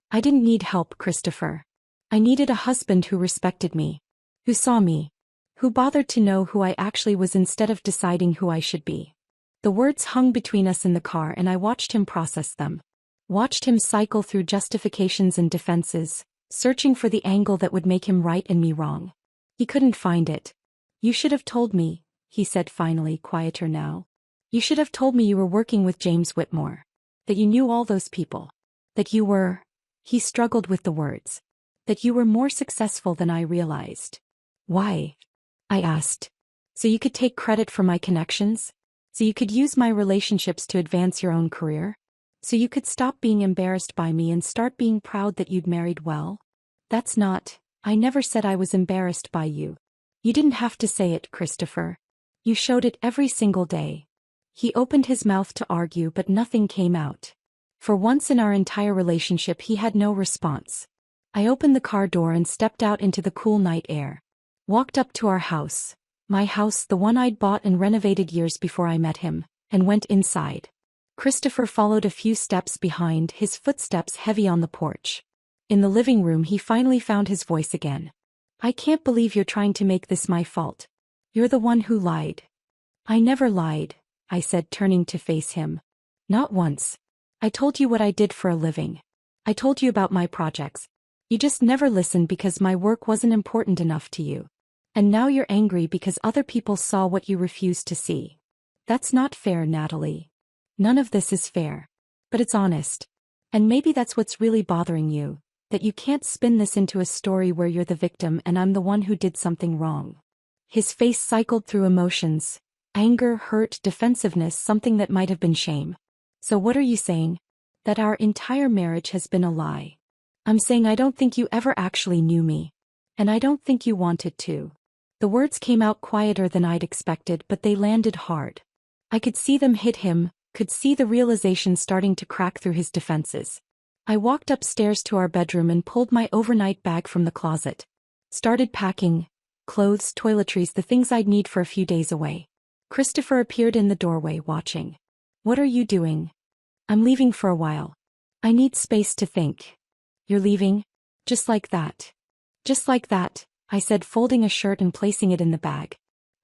I didn't need help, Christopher. I needed a husband who respected me, who saw me, who bothered to know who I actually was instead of deciding who I should be. The words hung between us in the car and I watched him process them. Watched him cycle through justifications and defenses, searching for the angle that would make him right and me wrong. He couldn't find it. You should have told me, he said finally, quieter now. You should have told me you were working with James Whitmore. That you knew all those people. That you were, he struggled with the words. That you were more successful than I realized. Why? I asked. So you could take credit for my connections? So you could use my relationships to advance your own career? So you could stop being embarrassed by me and start being proud that you'd married well? That's not, I never said I was embarrassed by you. You didn't have to say it, Christopher. You showed it every single day. He opened his mouth to argue but nothing came out. For once in our entire relationship he had no response. I opened the car door and stepped out into the cool night air. Walked up to our house, my house, the one I'd bought and renovated years before I met him, and went inside. Christopher followed a few steps behind, his footsteps heavy on the porch. In the living room he finally found his voice again. I can't believe you're trying to make this my fault. You're the one who lied. I never lied, I said, turning to face him. Not once. I told you what I did for a living. I told you about my projects. You just never listened because my work wasn't important enough to you. And now you're angry because other people saw what you refused to see. That's not fair, Natalie. None of this is fair. But it's honest. And maybe that's what's really bothering you, that you can't spin this into a story where you're the victim and I'm the one who did something wrong. His face cycled through emotions. Anger, hurt, defensiveness, something that might have been shame. So what are you saying? That our entire marriage has been a lie. I'm saying I don't think you ever actually knew me. And I don't think you wanted to. The words came out quieter than I'd expected, but they landed hard. I could see them hit him, could see the realization starting to crack through his defenses. I walked upstairs to our bedroom and pulled my overnight bag from the closet. Started packing, clothes, toiletries, the things I'd need for a few days away. Christopher appeared in the doorway, watching. What are you doing? I'm leaving for a while. I need space to think. You're leaving? Just like that. Just like that, I said, folding a shirt and placing it in the bag.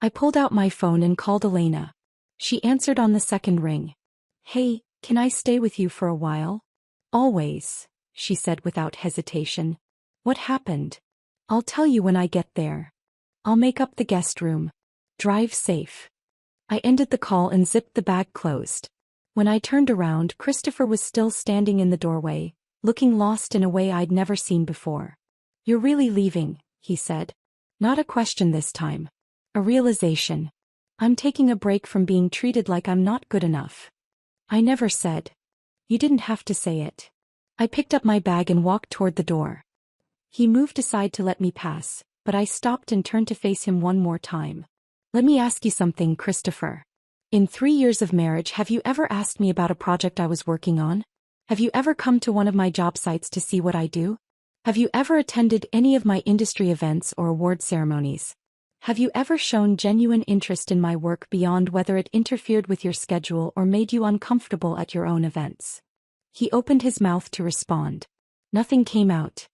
I pulled out my phone and called Elena. She answered on the second ring. Hey, can I stay with you for a while? Always, she said without hesitation. What happened? I'll tell you when I get there. I'll make up the guest room. Drive safe. I ended the call and zipped the bag closed. When I turned around, Christopher was still standing in the doorway, looking lost in a way I'd never seen before. You're really leaving, he said. Not a question this time. A realization. I'm taking a break from being treated like I'm not good enough. I never said. You didn't have to say it. I picked up my bag and walked toward the door. He moved aside to let me pass, but I stopped and turned to face him one more time. Let me ask you something, Christopher. In 3 years of marriage, have you ever asked me about a project I was working on? Have you ever come to one of my job sites to see what I do? Have you ever attended any of my industry events or award ceremonies? Have you ever shown genuine interest in my work beyond whether it interfered with your schedule or made you uncomfortable at your own events? He opened his mouth to respond. Nothing came out.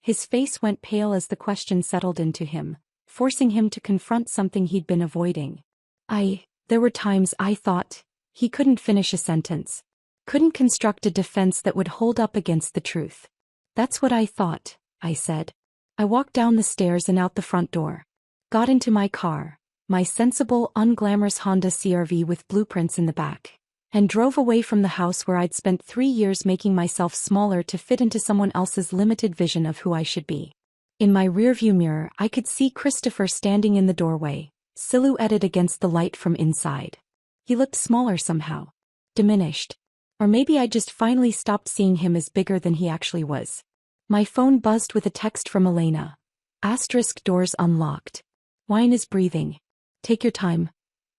His face went pale as the question settled into him, forcing him to confront something he'd been avoiding. There were times I thought, he couldn't finish a sentence. Couldn't construct a defense that would hold up against the truth. That's what I thought, I said. I walked down the stairs and out the front door. Got into my car, my sensible, unglamorous Honda CR-V with blueprints in the back, and drove away from the house where I'd spent 3 years making myself smaller to fit into someone else's limited vision of who I should be. In my rearview mirror, I could see Christopher standing in the doorway, silhouetted against the light from inside. He looked smaller somehow. Diminished. Or maybe I just finally stopped seeing him as bigger than he actually was. My phone buzzed with a text from Elena. Asterisk doors unlocked. Wine is breathing. Take your time.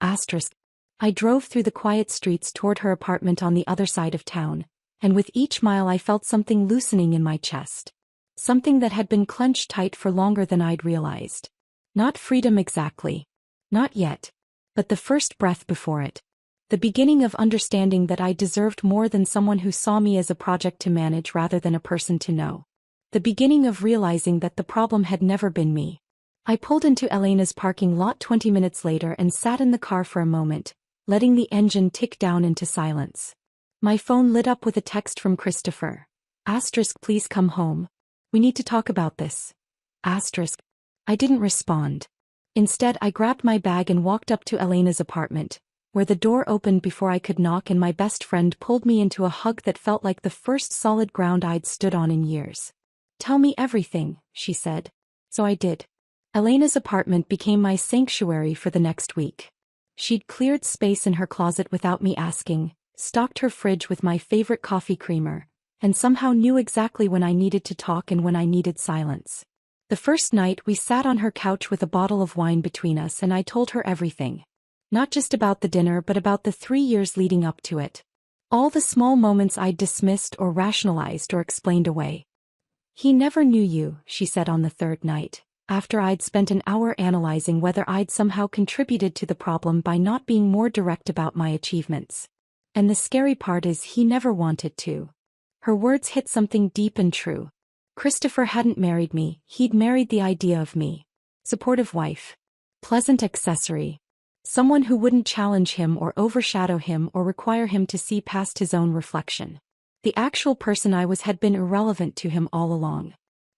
Asterisk. I drove through the quiet streets toward her apartment on the other side of town, and with each mile I felt something loosening in my chest. Something that had been clenched tight for longer than I'd realized. Not freedom exactly. Not yet. But the first breath before it. The beginning of understanding that I deserved more than someone who saw me as a project to manage rather than a person to know. The beginning of realizing that the problem had never been me. I pulled into Elena's parking lot 20 minutes later and sat in the car for a moment, letting the engine tick down into silence. My phone lit up with a text from Christopher. Asterisk, please come home. We need to talk about this. Asterisk. I didn't respond. Instead, I grabbed my bag and walked up to Elena's apartment, where the door opened before I could knock and my best friend pulled me into a hug that felt like the first solid ground I'd stood on in years. Tell me everything, she said. So I did. Elena's apartment became my sanctuary for the next week. She'd cleared space in her closet without me asking, stocked her fridge with my favorite coffee creamer, and somehow knew exactly when I needed to talk and when I needed silence. The first night we sat on her couch with a bottle of wine between us and I told her everything. Not just about the dinner but about the 3 years leading up to it. All the small moments I'd dismissed or rationalized or explained away. He never knew you, she said on the third night, after I'd spent an hour analyzing whether I'd somehow contributed to the problem by not being more direct about my achievements. And the scary part is he never wanted to. Her words hit something deep and true. Christopher hadn't married me, he'd married the idea of me. Supportive wife. Pleasant accessory. Someone who wouldn't challenge him or overshadow him or require him to see past his own reflection. The actual person I was had been irrelevant to him all along.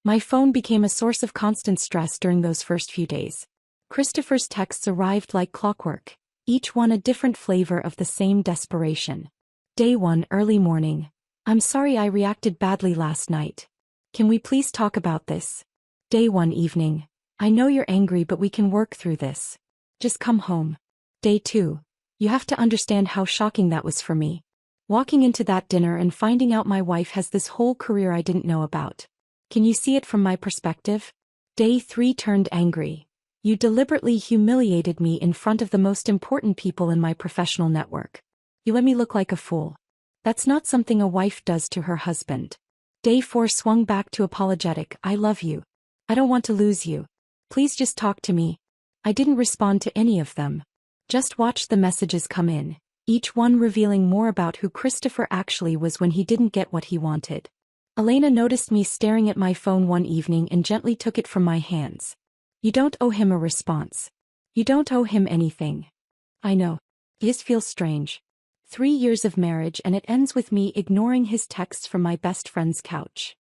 My phone became a source of constant stress during those first few days. Christopher's texts arrived like clockwork, each one a different flavor of the same desperation. Day 1, early morning. I'm sorry I reacted badly last night. Can we please talk about this? Day 1, evening. I know you're angry but we can work through this. Just come home. Day 2. You have to understand how shocking that was for me. Walking into that dinner and finding out my wife has this whole career I didn't know about. Can you see it from my perspective? Day 3, turned angry. You deliberately humiliated me in front of the most important people in my professional network. You let me look like a fool. That's not something a wife does to her husband. Day 4, swung back to apologetic. I love you. I don't want to lose you. Please just talk to me. I didn't respond to any of them. Just watched the messages come in, each one revealing more about who Christopher actually was when he didn't get what he wanted. Elena noticed me staring at my phone one evening and gently took it from my hands. You don't owe him a response. You don't owe him anything. I know. This feels strange. 3 years of marriage and it ends with me ignoring his texts from my best friend's couch.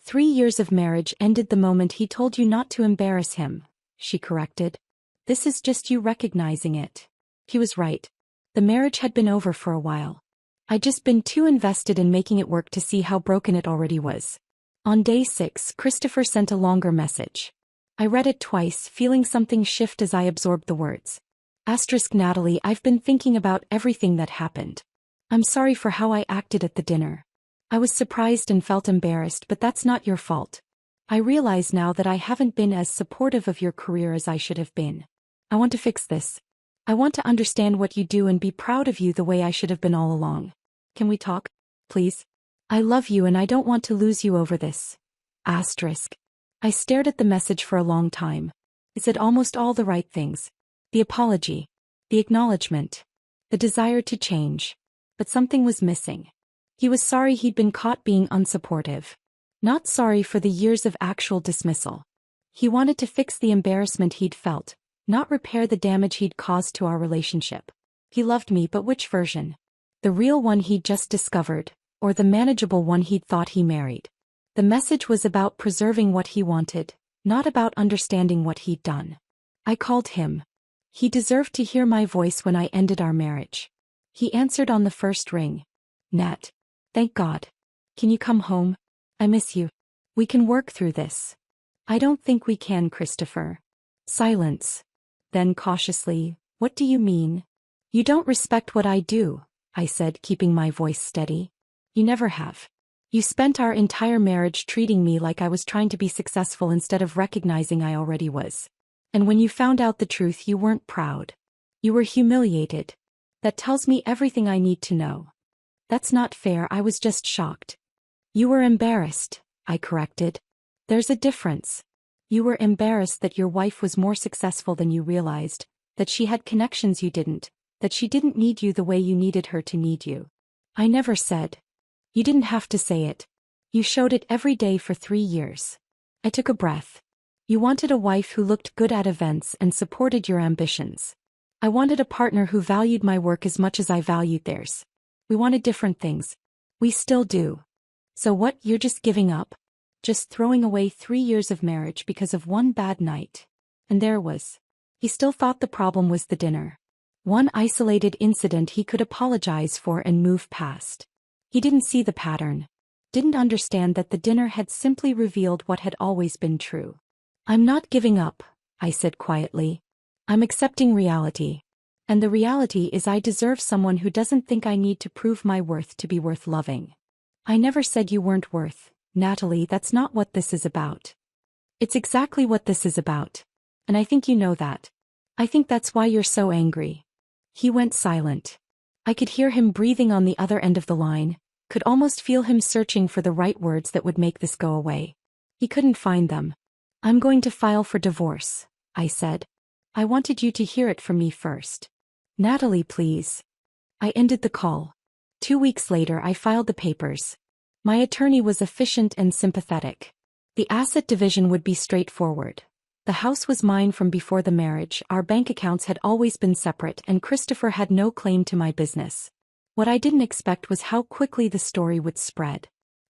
3 years of marriage ended the moment he told you not to embarrass him, she corrected. This is just you recognizing it. He was right. The marriage had been over for a while. I'd just been too invested in making it work to see how broken it already was. On day 6, Christopher sent a longer message. I read it twice, feeling something shift as I absorbed the words. Asterisk, Natalie, I've been thinking about everything that happened. I'm sorry for how I acted at the dinner. I was surprised and felt embarrassed, but that's not your fault. I realize now that I haven't been as supportive of your career as I should have been. I want to fix this. I want to understand what you do and be proud of you the way I should have been all along. Can we talk? Please? I love you and I don't want to lose you over this. Asterisk. I stared at the message for a long time. It said almost all the right things. The apology. The acknowledgement. The desire to change. But something was missing. He was sorry he'd been caught being unsupportive. Not sorry for the years of actual dismissal. He wanted to fix the embarrassment he'd felt, not repair the damage he'd caused to our relationship. He loved me, but which version? The real one he'd just discovered, or the manageable one he'd thought he married? The message was about preserving what he wanted, not about understanding what he'd done. I called him. He deserved to hear my voice when I ended our marriage. He answered on the first ring. Nat. Thank God. Can you come home? I miss you. We can work through this. I don't think we can, Christopher. Silence. Then cautiously, what do you mean? You don't respect what I do, I said, keeping my voice steady. You never have. You spent our entire marriage treating me like I was trying to be successful instead of recognizing I already was. And when you found out the truth, you weren't proud. You were humiliated. That tells me everything I need to know. That's not fair, I was just shocked. You were embarrassed, I corrected. There's a difference. You were embarrassed that your wife was more successful than you realized, that she had connections you didn't, that she didn't need you the way you needed her to need you. I never said. You didn't have to say it. You showed it every day for 3 years. I took a breath. You wanted a wife who looked good at events and supported your ambitions. I wanted a partner who valued my work as much as I valued theirs. We wanted different things. We still do. So what, you're just giving up? Just throwing away 3 years of marriage because of one bad night? And there was. He still thought the problem was the dinner. One isolated incident he could apologize for and move past. He didn't see the pattern. Didn't understand that the dinner had simply revealed what had always been true. I'm not giving up, I said quietly. I'm accepting reality. And the reality is I deserve someone who doesn't think I need to prove my worth to be worth loving. I never said you weren't worth, Natalie, that's not what this is about. It's exactly what this is about. And I think you know that. I think that's why you're so angry. He went silent. I could hear him breathing on the other end of the line, could almost feel him searching for the right words that would make this go away. He couldn't find them. I'm going to file for divorce, I said. I wanted you to hear it from me first. Natalie, please. I ended the call. 2 weeks later I filed the papers. My attorney was efficient and sympathetic. The asset division would be straightforward. The house was mine from before the marriage, our bank accounts had always been separate, and Christopher had no claim to my business. What I didn't expect was how quickly the story would spread.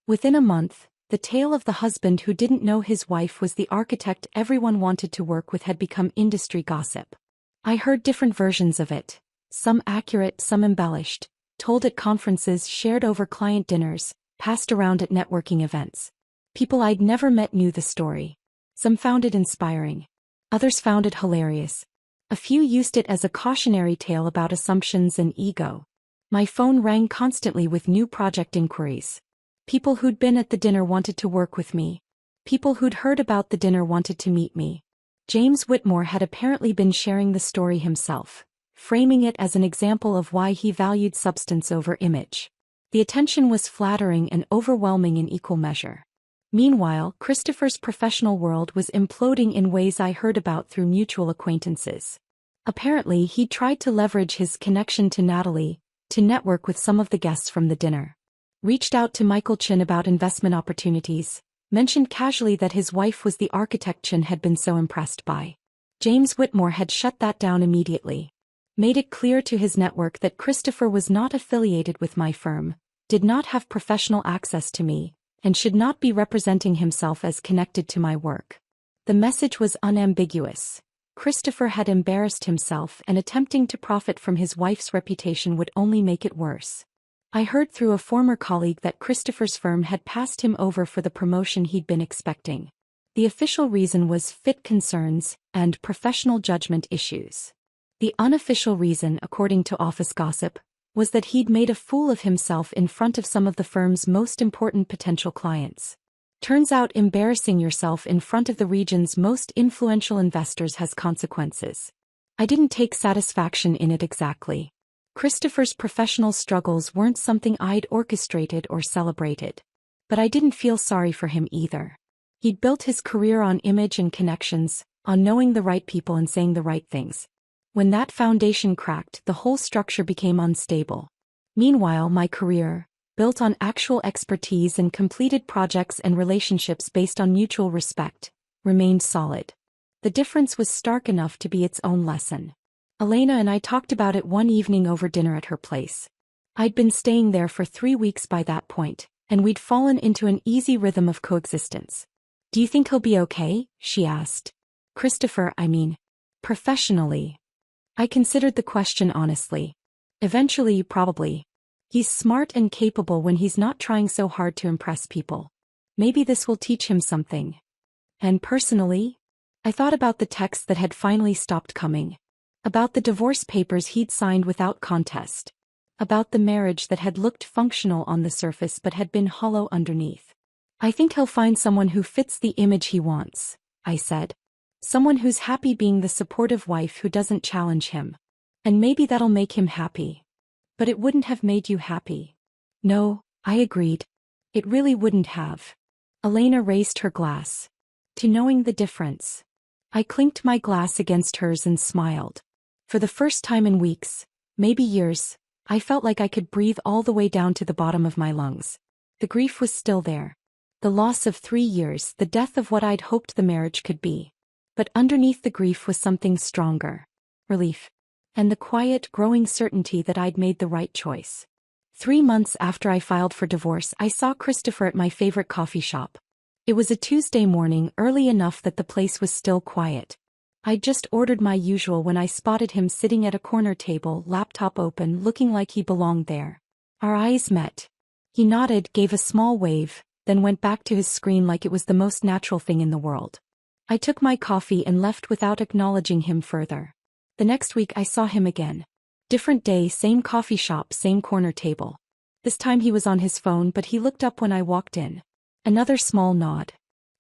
Within a month, the tale of the husband who didn't know his wife was the architect everyone wanted to work with had become industry gossip. I heard different versions of it, some accurate, some embellished, told at conferences, shared over client dinners, passed around at networking events. People I'd never met knew the story. Some found it inspiring. Others found it hilarious. A few used it as a cautionary tale about assumptions and ego. My phone rang constantly with new project inquiries. People who'd been at the dinner wanted to work with me. People who'd heard about the dinner wanted to meet me. James Whitmore had apparently been sharing the story himself, framing it as an example of why he valued substance over image. The attention was flattering and overwhelming in equal measure. Meanwhile, Christopher's professional world was imploding in ways I heard about through mutual acquaintances. Apparently, he tried to leverage his connection to Natalie to network with some of the guests from the dinner. Reached out to Michael Chin about investment opportunities, mentioned casually that his wife was the architect Chin had been so impressed by. James Whitmore had shut that down immediately. Made it clear to his network that Christopher was not affiliated with my firm, did not have professional access to me, and should not be representing himself as connected to my work. The message was unambiguous. Christopher had embarrassed himself, and attempting to profit from his wife's reputation would only make it worse. I heard through a former colleague that Christopher's firm had passed him over for the promotion he'd been expecting. The official reason was fit concerns and professional judgment issues. The unofficial reason, according to office gossip, was that he'd made a fool of himself in front of some of the firm's most important potential clients. Turns out embarrassing yourself in front of the region's most influential investors has consequences. I didn't take satisfaction in it exactly. Christopher's professional struggles weren't something I'd orchestrated or celebrated. But I didn't feel sorry for him either. He'd built his career on image and connections, on knowing the right people and saying the right things. When that foundation cracked, the whole structure became unstable. Meanwhile, my career, built on actual expertise and completed projects and relationships based on mutual respect, remained solid. The difference was stark enough to be its own lesson. Elena and I talked about it one evening over dinner at her place. I'd been staying there for 3 weeks by that point, and we'd fallen into an easy rhythm of coexistence. Do you think he'll be okay? She asked. Christopher, I mean. Professionally. I considered the question honestly. Eventually, probably. He's smart and capable when he's not trying so hard to impress people. Maybe this will teach him something. And personally? I thought about the texts that had finally stopped coming. About the divorce papers he'd signed without contest. About the marriage that had looked functional on the surface but had been hollow underneath. "I think he'll find someone who fits the image he wants," I said. "Someone who's happy being the supportive wife who doesn't challenge him. And maybe that'll make him happy." "But it wouldn't have made you happy." "No," I agreed. "It really wouldn't have." Elena raised her glass. "To knowing the difference." I clinked my glass against hers and smiled. For the first time in weeks, maybe years, I felt like I could breathe all the way down to the bottom of my lungs. The grief was still there. The loss of 3 years, the death of what I'd hoped the marriage could be. But underneath the grief was something stronger. Relief. And the quiet, growing certainty that I'd made the right choice. 3 months after I filed for divorce, I saw Christopher at my favorite coffee shop. It was a Tuesday morning, early enough that the place was still quiet. I'd just ordered my usual when I spotted him sitting at a corner table, laptop open, looking like he belonged there. Our eyes met. He nodded, gave a small wave, then went back to his screen like it was the most natural thing in the world. I took my coffee and left without acknowledging him further. The next week I saw him again. Different day, same coffee shop, same corner table. This time he was on his phone, but he looked up when I walked in. Another small nod.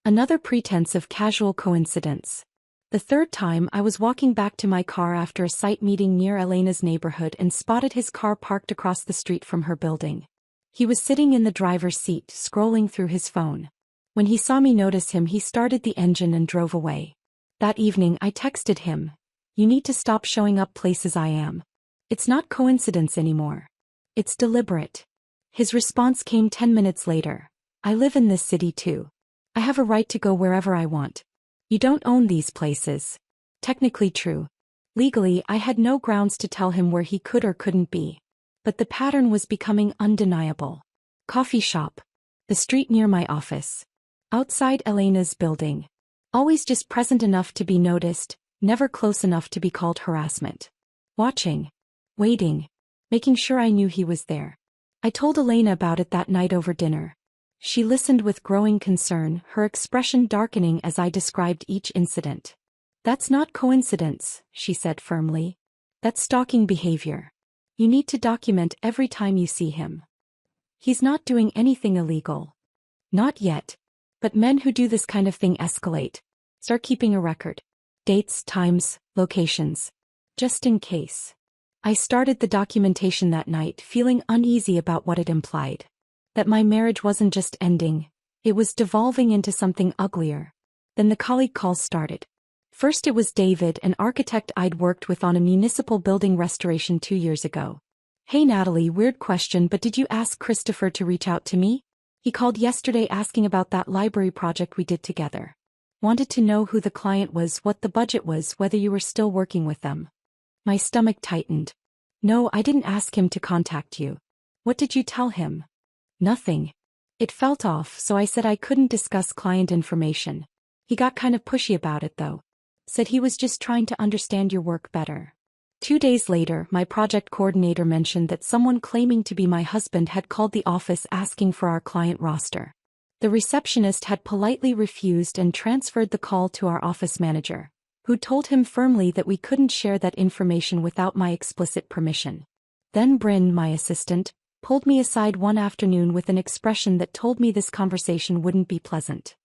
Another pretense of casual coincidence. The third time I was walking back to my car after a site meeting near Elena's neighborhood and spotted his car parked across the street from her building. He was sitting in the driver's seat, scrolling through his phone. When he saw me notice him, he started the engine and drove away. That evening I texted him, "You need to stop showing up places I am. It's not coincidence anymore. It's deliberate." His response came 10 minutes later. "I live in this city too. I have a right to go wherever I want. You don't own these places." Technically true. Legally, I had no grounds to tell him where he could or couldn't be. But the pattern was becoming undeniable. Coffee shop. The street near my office. Outside Elena's building. Always just present enough to be noticed, never close enough to be called harassment. Watching. Waiting. Making sure I knew he was there. I told Elena about it that night over dinner. She listened with growing concern, her expression darkening as I described each incident. "That's not coincidence," she said firmly. "That's stalking behavior. You need to document every time you see him. He's not doing anything illegal. Not yet. But men who do this kind of thing escalate. Start keeping a record. Dates, times, locations. Just in case." I started the documentation that night, feeling uneasy about what it implied. That my marriage wasn't just ending, it was devolving into something uglier. Then the colleague calls started. First it was David, an architect I'd worked with on a municipal building restoration 2 years ago. "Hey Natalie, weird question, but did you ask Christopher to reach out to me? He called yesterday asking about that library project we did together. Wanted to know who the client was, what the budget was, whether you were still working with them." My stomach tightened. "No, I didn't ask him to contact you." "What did you tell him?" "Nothing." It felt off, so I said I couldn't discuss client information. He got kind of pushy about it though. Said he was just trying to understand your work better. 2 days later, my project coordinator mentioned that someone claiming to be my husband had called the office asking for our client roster. The receptionist had politely refused and transferred the call to our office manager, who told him firmly that we couldn't share that information without my explicit permission. Then Bryn, my assistant, pulled me aside one afternoon with an expression that told me this conversation wouldn't be pleasant.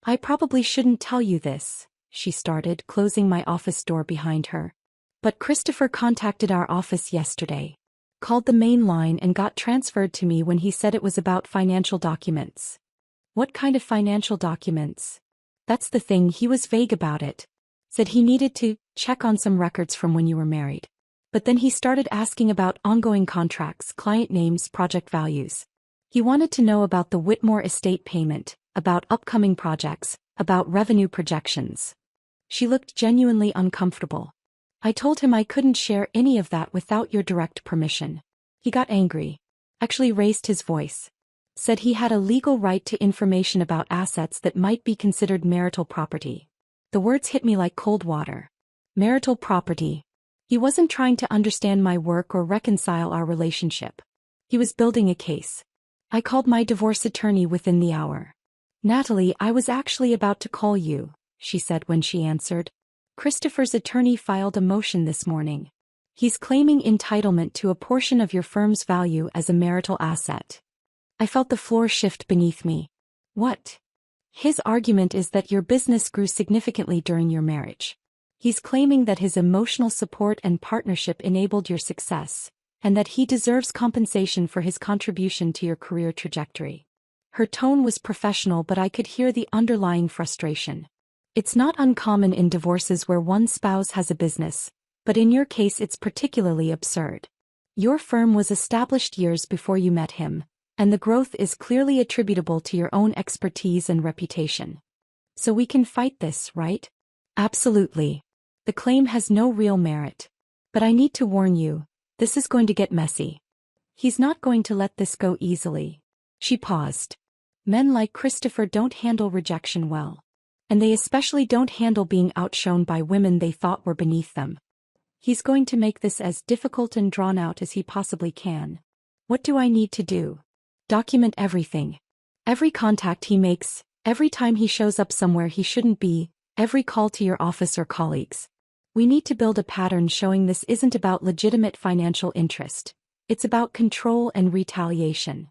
"I probably shouldn't tell you this," she started, closing my office door behind her. "But Christopher contacted our office yesterday. Called the main line and got transferred to me when he said it was about financial documents." "What kind of financial documents?" "That's the thing, he was vague about it. Said he needed to check on some records from when you were married. But then he started asking about ongoing contracts, client names, project values. He wanted to know about the Whitmore estate payment, about upcoming projects, about revenue projections." She looked genuinely uncomfortable. "I told him I couldn't share any of that without your direct permission. He got angry. Actually raised his voice. Said he had a legal right to information about assets that might be considered marital property." The words hit me like cold water. Marital property. He wasn't trying to understand my work or reconcile our relationship. He was building a case. I called my divorce attorney within the hour. "Natalie, I was actually about to call you," she said when she answered. "Christopher's attorney filed a motion this morning. He's claiming entitlement to a portion of your firm's value as a marital asset. I felt the floor shift beneath me. What? His argument is that your business grew significantly during your marriage. He's claiming that his emotional support and partnership enabled your success, and that he deserves compensation for his contribution to your career trajectory. Her tone was professional, but I could hear the underlying frustration. It's not uncommon in divorces where one spouse has a business, but in your case it's particularly absurd. Your firm was established years before you met him, and the growth is clearly attributable to your own expertise and reputation. So we can fight this, right? Absolutely. The claim has no real merit. But I need to warn you, this is going to get messy. He's not going to let this go easily. She paused. Men like Christopher don't handle rejection well. And they especially don't handle being outshone by women they thought were beneath them. He's going to make this as difficult and drawn out as he possibly can. What do I need to do? Document everything. Every contact he makes, every time he shows up somewhere he shouldn't be, every call to your office or colleagues. We need to build a pattern showing this isn't about legitimate financial interest. It's about control and retaliation.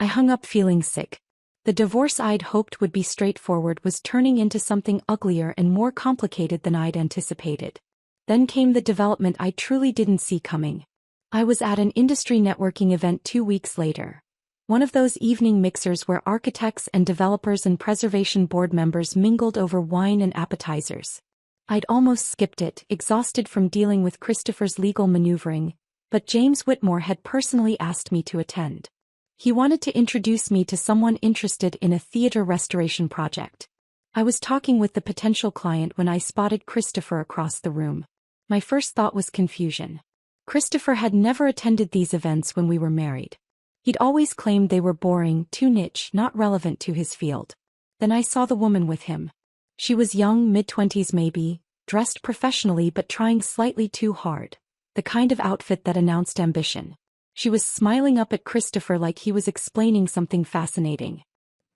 I hung up feeling sick. The divorce I'd hoped would be straightforward was turning into something uglier and more complicated than I'd anticipated. Then came the development I truly didn't see coming. I was at an industry networking event 2 weeks later. One of those evening mixers where architects and developers and preservation board members mingled over wine and appetizers. I'd almost skipped it, exhausted from dealing with Christopher's legal maneuvering, but James Whitmore had personally asked me to attend. He wanted to introduce me to someone interested in a theater restoration project. I was talking with the potential client when I spotted Christopher across the room. My first thought was confusion. Christopher had never attended these events when we were married. He'd always claimed they were boring, too niche, not relevant to his field. Then I saw the woman with him. She was young, mid-20s maybe, dressed professionally but trying slightly too hard. The kind of outfit that announced ambition. She was smiling up at Christopher like he was explaining something fascinating.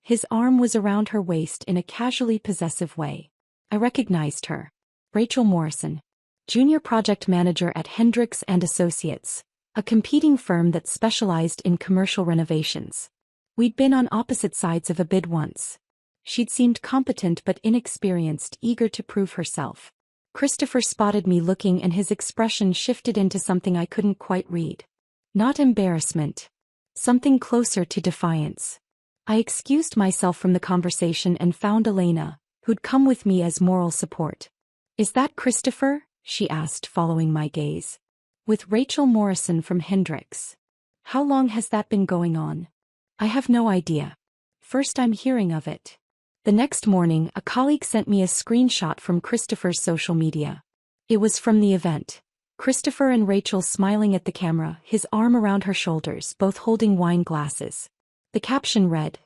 His arm was around her waist in a casually possessive way. I recognized her. Rachel Morrison, junior project manager at Hendricks and Associates, a competing firm that specialized in commercial renovations. We'd been on opposite sides of a bid once. She'd seemed competent but inexperienced, eager to prove herself. Christopher spotted me looking and his expression shifted into something I couldn't quite read. Not embarrassment. Something closer to defiance. I excused myself from the conversation and found Elena, who'd come with me as moral support. "Is that Christopher?" she asked, following my gaze. "With Rachel Morrison from Hendricks. How long has that been going on?" "I have no idea. First I'm hearing of it." The next morning, a colleague sent me a screenshot from Christopher's social media. It was from the event. Christopher and Rachel smiling at the camera, his arm around her shoulders, both holding wine glasses. The caption read,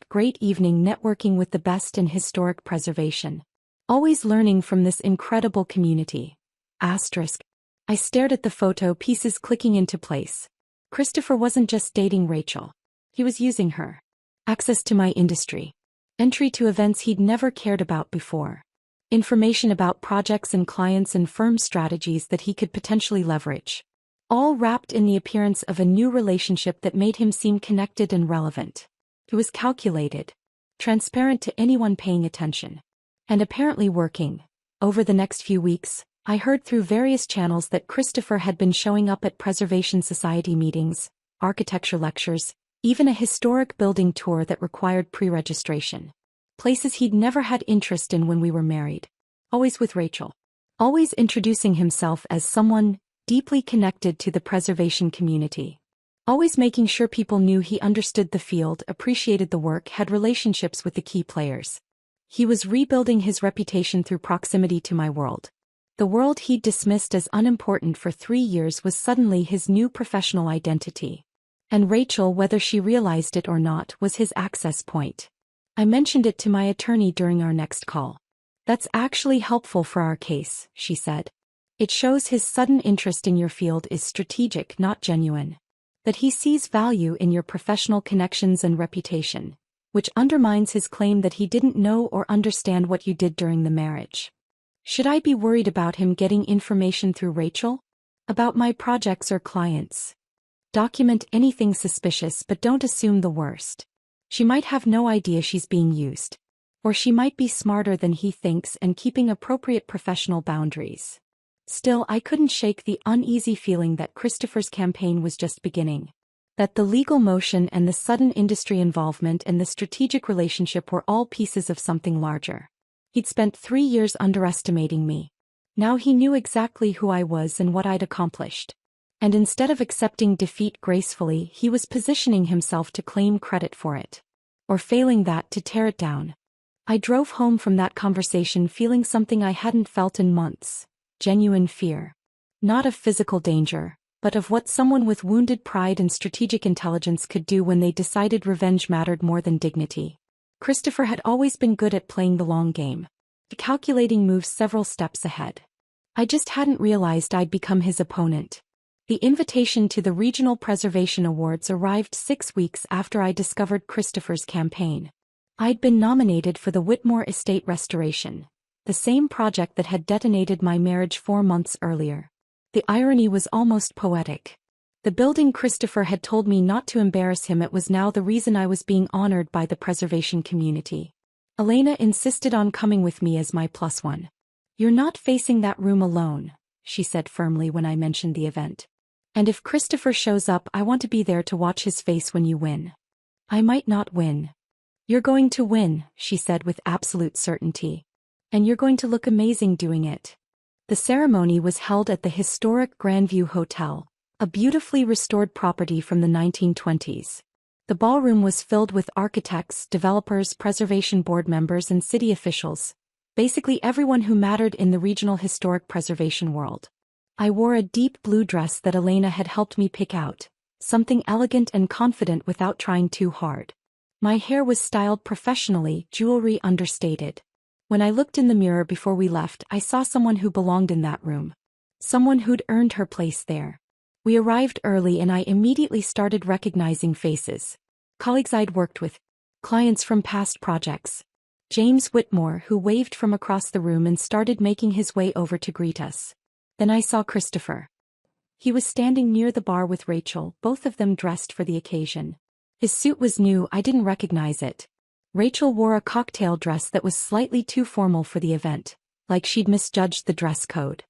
"Great evening networking with the best in historic preservation. Always learning from this incredible community." I stared at the photo, pieces clicking into place. Christopher wasn't just dating Rachel. He was using her. Access to my industry. Entry to events he'd never cared about before. Information about projects and clients and firm strategies that he could potentially leverage. All wrapped in the appearance of a new relationship that made him seem connected and relevant. It was calculated. Transparent to anyone paying attention. And apparently working. Over the next few weeks, I heard through various channels that Christopher had been showing up at Preservation Society meetings, architecture lectures, even a historic building tour that required pre-registration. Places he'd never had interest in when we were married. Always with Rachel. Always introducing himself as someone deeply connected to the preservation community. Always making sure people knew he understood the field, appreciated the work, had relationships with the key players. He was rebuilding his reputation through proximity to my world. The world he'd dismissed as unimportant for 3 years was suddenly his new professional identity. And Rachel, whether she realized it or not, was his access point. I mentioned it to my attorney during our next call. "That's actually helpful for our case," she said. "It shows his sudden interest in your field is strategic, not genuine. That he sees value in your professional connections and reputation, which undermines his claim that he didn't know or understand what you did during the marriage. Should I be worried about him getting information through Rachel?" About my projects or clients. Document anything suspicious but don't assume the worst. She might have no idea she's being used. Or she might be smarter than he thinks and keeping appropriate professional boundaries. Still, I couldn't shake the uneasy feeling that Christopher's campaign was just beginning. That the legal motion and the sudden industry involvement and the strategic relationship were all pieces of something larger. He'd spent 3 years underestimating me. Now he knew exactly who I was and what I'd accomplished. And instead of accepting defeat gracefully, he was positioning himself to claim credit for it. Or failing that, to tear it down. I drove home from that conversation feeling something I hadn't felt in months. Genuine fear. Not of physical danger, but of what someone with wounded pride and strategic intelligence could do when they decided revenge mattered more than dignity. Christopher had always been good at playing the long game. Calculating moves several steps ahead. I just hadn't realized I'd become his opponent. The invitation to the Regional Preservation Awards arrived 6 weeks after I discovered Christopher's campaign. I'd been nominated for the Whitmore Estate restoration, the same project that had detonated my marriage 4 months earlier. The irony was almost poetic. The building Christopher had told me not to embarrass him, it was now the reason I was being honored by the preservation community. Elena insisted on coming with me as my +1. "You're not facing that room alone," she said firmly when I mentioned the event. "And if Christopher shows up, I want to be there to watch his face when you win." "I might not win." "You're going to win," she said with absolute certainty. "And you're going to look amazing doing it." The ceremony was held at the historic Grandview Hotel, a beautifully restored property from the 1920s. The ballroom was filled with architects, developers, preservation board members, and city officials, basically everyone who mattered in the regional historic preservation world. I wore a deep blue dress that Elena had helped me pick out, something elegant and confident without trying too hard. My hair was styled professionally, jewelry understated. When I looked in the mirror before we left, I saw someone who belonged in that room. Someone who'd earned her place there. We arrived early and I immediately started recognizing faces. Colleagues I'd worked with. Clients from past projects. James Whitmore, who waved from across the room and started making his way over to greet us. Then I saw Christopher. He was standing near the bar with Rachel, both of them dressed for the occasion. His suit was new, I didn't recognize it. Rachel wore a cocktail dress that was slightly too formal for the event, like she'd misjudged the dress code.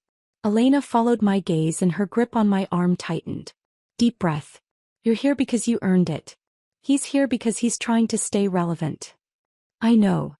Elena followed my gaze and her grip on my arm tightened. Deep breath. "You're here because you earned it. He's here because he's trying to stay relevant." "I know.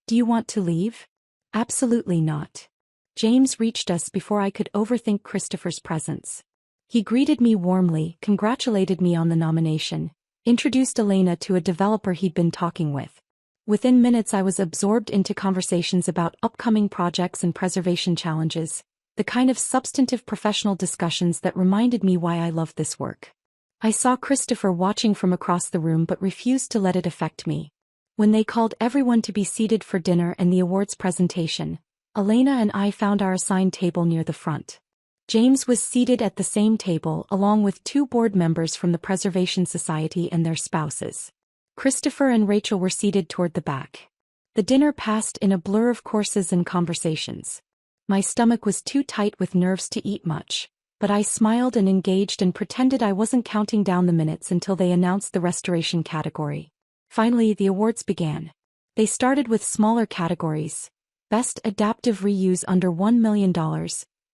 Do you want to leave?" "Absolutely not." James reached us before I could overthink Christopher's presence. He greeted me warmly, congratulated me on the nomination, introduced Elena to a developer he'd been talking with. Within minutes I was absorbed into conversations about upcoming projects and preservation challenges, the kind of substantive professional discussions that reminded me why I loved this work. I saw Christopher watching from across the room but refused to let it affect me. When they called everyone to be seated for dinner and the awards presentation, Elena and I found our assigned table near the front. James was seated at the same table along with 2 board members from the Preservation Society and their spouses. Christopher and Rachel were seated toward the back. The dinner passed in a blur of courses and conversations. My stomach was too tight with nerves to eat much, but I smiled and engaged and pretended I wasn't counting down the minutes until they announced the restoration category. Finally, the awards began. They started with smaller categories: Best Adaptive Reuse under $1 million,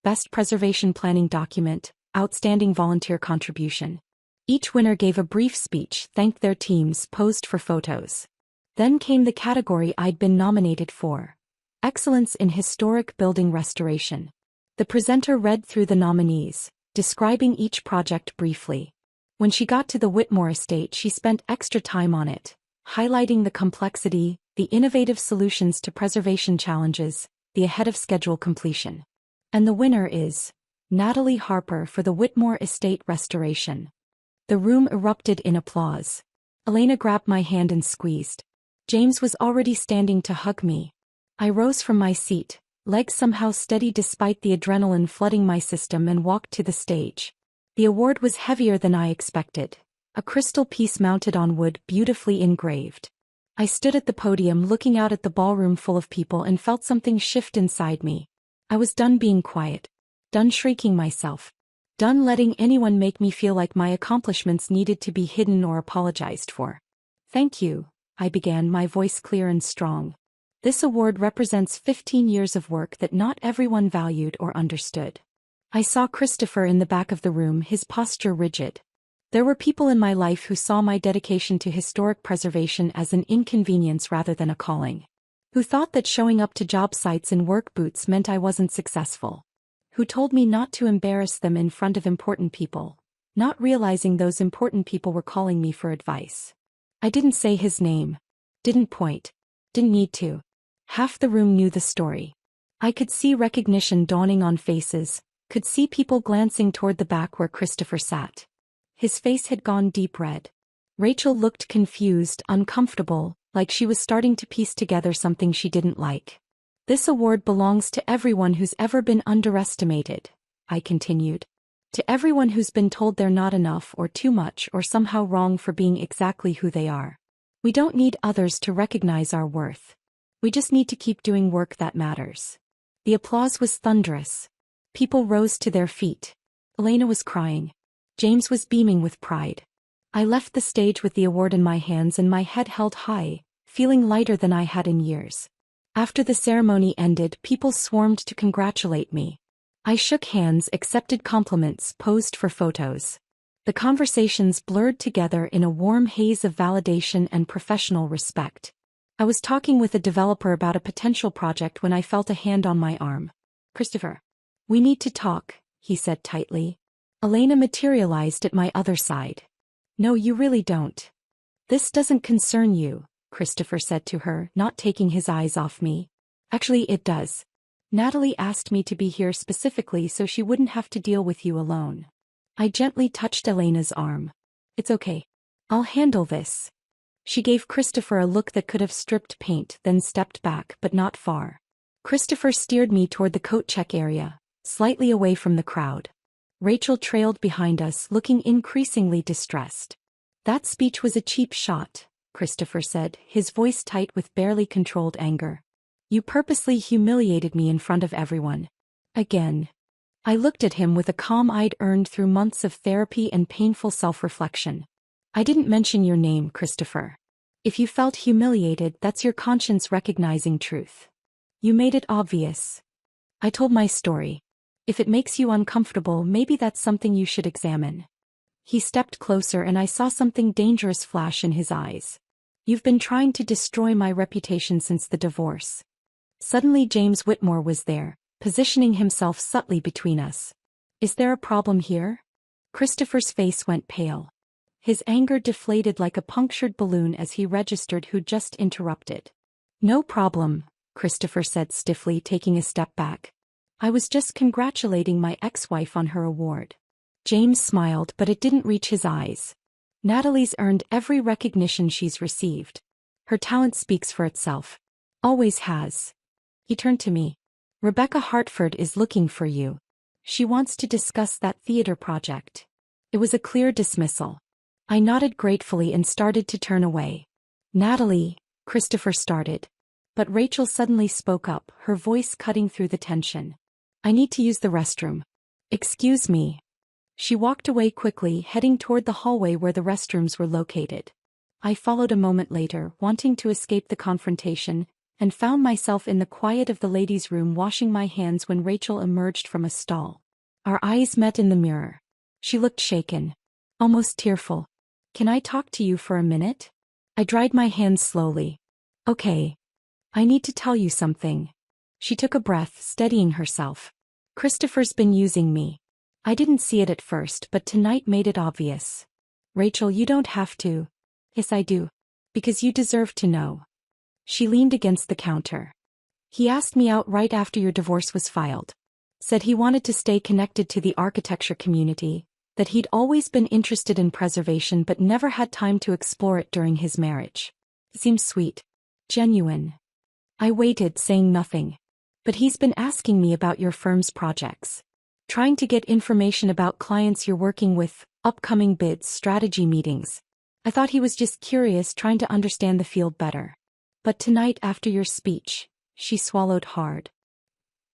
Best Preservation Planning Document, Outstanding Volunteer Contribution. Each winner gave a brief speech, thanked their teams, posed for photos. Then came the category I'd been nominated for: Excellence in Historic Building Restoration. The presenter read through the nominees, describing each project briefly. When she got to the Whitmore estate, she spent extra time on it, highlighting the complexity, the innovative solutions to preservation challenges, the ahead-of-schedule completion. And the winner is Natalie Harper for the Whitmore Estate Restoration. The room erupted in applause. Elena grabbed my hand and squeezed. James was already standing to hug me. I rose from my seat, legs somehow steady despite the adrenaline flooding my system, and walked to the stage. The award was heavier than I expected. A crystal piece mounted on wood, beautifully engraved. I stood at the podium looking out at the ballroom full of people and felt something shift inside me. I was done being quiet. Done shrieking myself. Done letting anyone make me feel like my accomplishments needed to be hidden or apologized for. Thank you, I began, my voice clear and strong. This award represents 15 years of work that not everyone valued or understood. I saw Christopher in the back of the room, his posture rigid. There were people in my life who saw my dedication to historic preservation as an inconvenience rather than a calling. Who thought that showing up to job sites in work boots meant I wasn't successful. Who told me not to embarrass them in front of important people, not realizing those important people were calling me for advice. I didn't say his name. Didn't point. Didn't need to. Half the room knew the story. I could see recognition dawning on faces, could see people glancing toward the back where Christopher sat. His face had gone deep red. Rachel looked confused, uncomfortable, like she was starting to piece together something she didn't like. This award belongs to everyone who's ever been underestimated, I continued. To everyone who's been told they're not enough or too much or somehow wrong for being exactly who they are. We don't need others to recognize our worth. We just need to keep doing work that matters. The applause was thunderous. People rose to their feet. Elena was crying. James was beaming with pride. I left the stage with the award in my hands and my head held high, feeling lighter than I had in years. After the ceremony ended, people swarmed to congratulate me. I shook hands, accepted compliments, posed for photos. The conversations blurred together in a warm haze of validation and professional respect. I was talking with a developer about a potential project when I felt a hand on my arm. Christopher. We need to talk, he said tightly. Elena materialized at my other side. No, you really don't. This doesn't concern you, Christopher said to her, not taking his eyes off me. Actually, it does. Natalie asked me to be here specifically so she wouldn't have to deal with you alone. I gently touched Elena's arm. It's okay. I'll handle this. She gave Christopher a look that could have stripped paint, then stepped back, but not far. Christopher steered me toward the coat check area, slightly away from the crowd. Rachel trailed behind us, looking increasingly distressed. That speech was a cheap shot, Christopher said, his voice tight with barely controlled anger. You purposely humiliated me in front of everyone. Again. I looked at him with a calm I'd earned through months of therapy and painful self-reflection. I didn't mention your name, Christopher. If you felt humiliated, that's your conscience recognizing truth. You made it obvious. I told my story. If it makes you uncomfortable, maybe that's something you should examine. He stepped closer and I saw something dangerous flash in his eyes. You've been trying to destroy my reputation since the divorce. Suddenly James Whitmore was there, positioning himself subtly between us. Is there a problem here? Christopher's face went pale. His anger deflated like a punctured balloon as he registered who just interrupted. No problem, Christopher said stiffly, taking a step back. I was just congratulating my ex-wife on her award. James smiled, but it didn't reach his eyes. Natalie's earned every recognition she's received. Her talent speaks for itself. Always has. He turned to me. Rebecca Hartford is looking for you. She wants to discuss that theater project. It was a clear dismissal. I nodded gratefully and started to turn away. Natalie, Christopher started. But Rachel suddenly spoke up, her voice cutting through the tension. I need to use the restroom. Excuse me. She walked away quickly, heading toward the hallway where the restrooms were located. I followed a moment later, wanting to escape the confrontation, and found myself in the quiet of the ladies' room washing my hands when Rachel emerged from a stall. Our eyes met in the mirror. She looked shaken. Almost tearful. Can I talk to you for a minute? I dried my hands slowly. Okay. I need to tell you something. She took a breath, steadying herself. Christopher's been using me. I didn't see it at first, but tonight made it obvious. Rachel, you don't have to. Yes, I do. Because you deserve to know. She leaned against the counter. He asked me out right after your divorce was filed. Said he wanted to stay connected to the architecture community, that he'd always been interested in preservation but never had time to explore it during his marriage. It seems sweet. Genuine. I waited, saying nothing. But he's been asking me about your firm's projects. Trying to get information about clients you're working with, upcoming bids, strategy meetings. I thought he was just curious, trying to understand the field better. But tonight after your speech, she swallowed hard.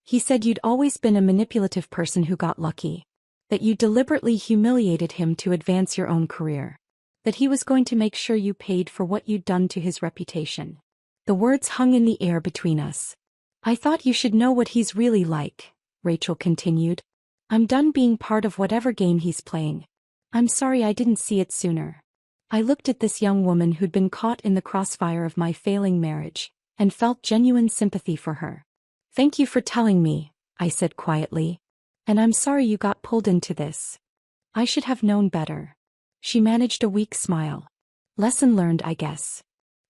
He said you'd always been a manipulative person who got lucky. That you deliberately humiliated him to advance your own career. That he was going to make sure you paid for what you'd done to his reputation. The words hung in the air between us. I thought you should know what he's really like, Rachel continued. I'm done being part of whatever game he's playing. I'm sorry I didn't see it sooner. I looked at this young woman who'd been caught in the crossfire of my failing marriage, and felt genuine sympathy for her. Thank you for telling me, I said quietly. And I'm sorry you got pulled into this. I should have known better. She managed a weak smile. Lesson learned, I guess.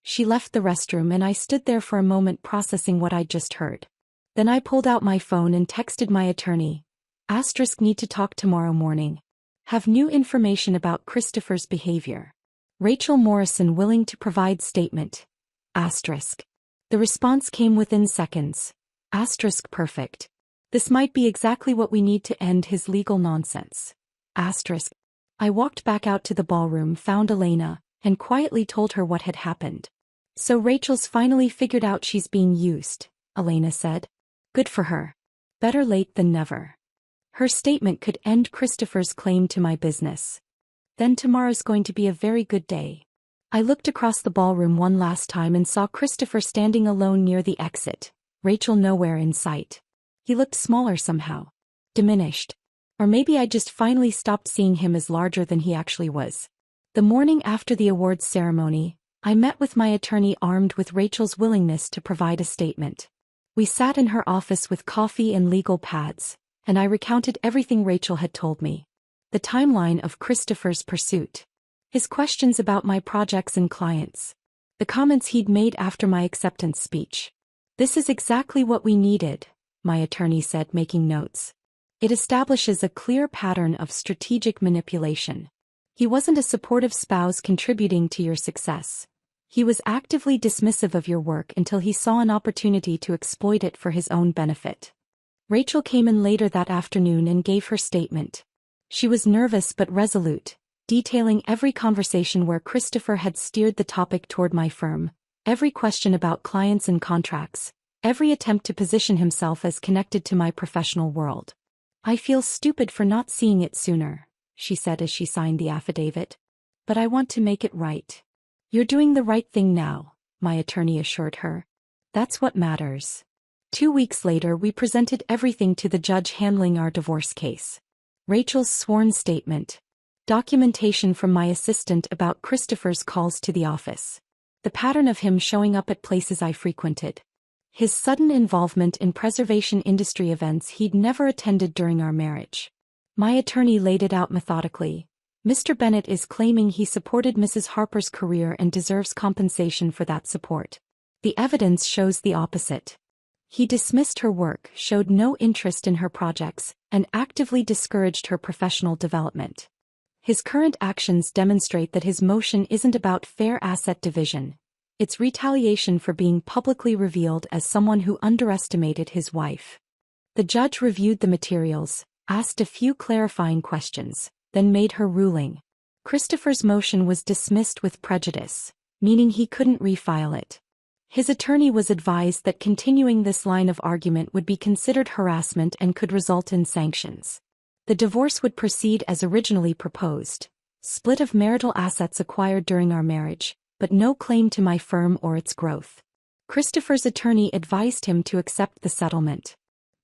She left the restroom and I stood there for a moment processing what I'd just heard. Then I pulled out my phone and texted my attorney. Need to talk tomorrow morning. Have new information about Christopher's behavior. Rachel Morrison willing to provide statement. The response came within seconds. Perfect. This might be exactly what we need to end his legal nonsense. I walked back out to the ballroom, found Elena, and quietly told her what had happened. So Rachel's finally figured out she's being used, Elena said. Good for her. Better late than never. Her statement could end Christopher's claim to my business. Then tomorrow's going to be a very good day. I looked across the ballroom one last time and saw Christopher standing alone near the exit, Rachel nowhere in sight. He looked smaller somehow. Diminished. Or maybe I just finally stopped seeing him as larger than he actually was. The morning after the awards ceremony, I met with my attorney armed with Rachel's willingness to provide a statement. We sat in her office with coffee and legal pads, and I recounted everything Rachel had told me. The timeline of Christopher's pursuit. His questions about my projects and clients. The comments he'd made after my acceptance speech. This is exactly what we needed, my attorney said, making notes. It establishes a clear pattern of strategic manipulation. He wasn't a supportive spouse contributing to your success. He was actively dismissive of your work until he saw an opportunity to exploit it for his own benefit. Rachel came in later that afternoon and gave her statement. She was nervous but resolute, detailing every conversation where Christopher had steered the topic toward my firm, every question about clients and contracts, every attempt to position himself as connected to my professional world. I feel stupid for not seeing it sooner, she said as she signed the affidavit. But I want to make it right. You're doing the right thing now, my attorney assured her. That's what matters. 2 weeks later we presented everything to the judge handling our divorce case. Rachel's sworn statement. Documentation from my assistant about Christopher's calls to the office. The pattern of him showing up at places I frequented. His sudden involvement in preservation industry events he'd never attended during our marriage. My attorney laid it out methodically. Mr. Bennett is claiming he supported Mrs. Harper's career and deserves compensation for that support. The evidence shows the opposite. He dismissed her work, showed no interest in her projects, and actively discouraged her professional development. His current actions demonstrate that his motion isn't about fair asset division. It's retaliation for being publicly revealed as someone who underestimated his wife. The judge reviewed the materials, asked a few clarifying questions, then made her ruling. Christopher's motion was dismissed with prejudice, meaning he couldn't refile it. His attorney was advised that continuing this line of argument would be considered harassment and could result in sanctions. The divorce would proceed as originally proposed. Split of marital assets acquired during our marriage, but no claim to my firm or its growth. Christopher's attorney advised him to accept the settlement.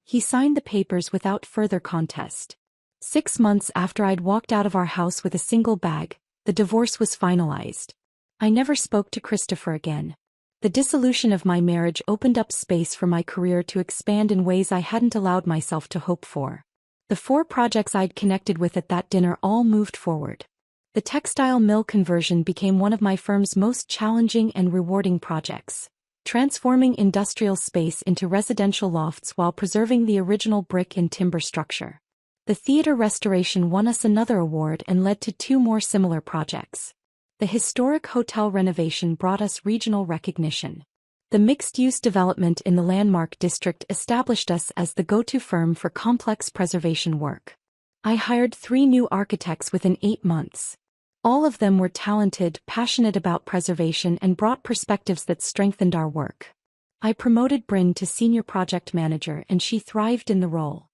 He signed the papers without further contest. 6 months after I'd walked out of our house with a single bag, the divorce was finalized. I never spoke to Christopher again. The dissolution of my marriage opened up space for my career to expand in ways I hadn't allowed myself to hope for. The 4 projects I'd connected with at that dinner all moved forward. The textile mill conversion became one of my firm's most challenging and rewarding projects, transforming industrial space into residential lofts while preserving the original brick and timber structure. The theater restoration won us another award and led to 2 more similar projects. The historic hotel renovation brought us regional recognition. The mixed-use development in the Landmark District established us as the go-to firm for complex preservation work. I hired 3 new architects within 8 months. All of them were talented, passionate about preservation, and brought perspectives that strengthened our work. I promoted Bryn to senior project manager and she thrived in the role.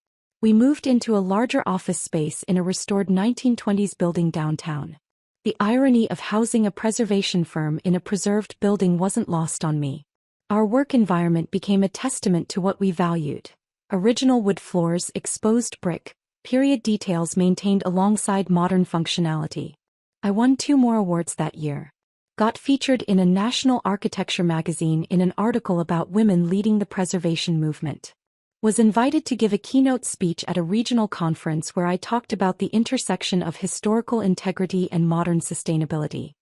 We moved into a larger office space in a restored 1920s building downtown. The irony of housing a preservation firm in a preserved building wasn't lost on me. Our work environment became a testament to what we valued. Original wood floors, exposed brick, period details maintained alongside modern functionality. I won 2 more awards that year. Got featured in a national architecture magazine in an article about women leading the preservation movement. Was invited to give a keynote speech at a regional conference where I talked about the intersection of historical integrity and modern sustainability.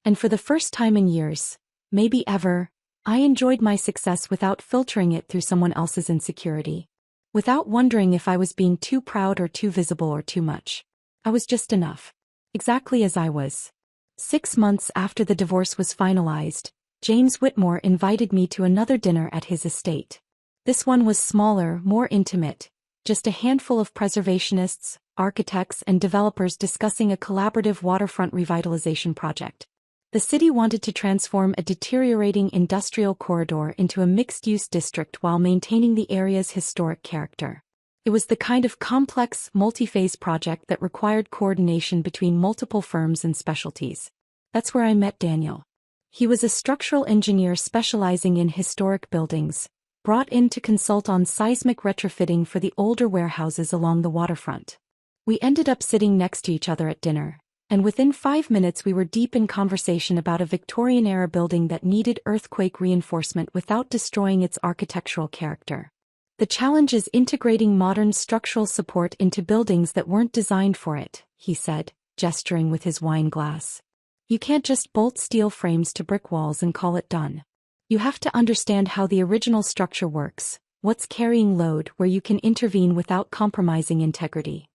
And for the first time in years, maybe ever, I enjoyed my success without filtering it through someone else's insecurity. Without wondering if I was being too proud or too visible or too much. I was just enough. Exactly as I was. 6 months after the divorce was finalized, James Whitmore invited me to another dinner at his estate. This one was smaller, more intimate, just a handful of preservationists, architects, and developers discussing a collaborative waterfront revitalization project. The city wanted to transform a deteriorating industrial corridor into a mixed-use district while maintaining the area's historic character. It was the kind of complex, multi-phase project that required coordination between multiple firms and specialties. That's where I met Daniel. He was a structural engineer specializing in historic buildings, brought in to consult on seismic retrofitting for the older warehouses along the waterfront. We ended up sitting next to each other at dinner, and within 5 minutes we were deep in conversation about a Victorian-era building that needed earthquake reinforcement without destroying its architectural character. The challenge is integrating modern structural support into buildings that weren't designed for it, he said, gesturing with his wine glass. You can't just bolt steel frames to brick walls and call it done. You have to understand how the original structure works, what's carrying load, where you can intervene without compromising integrity.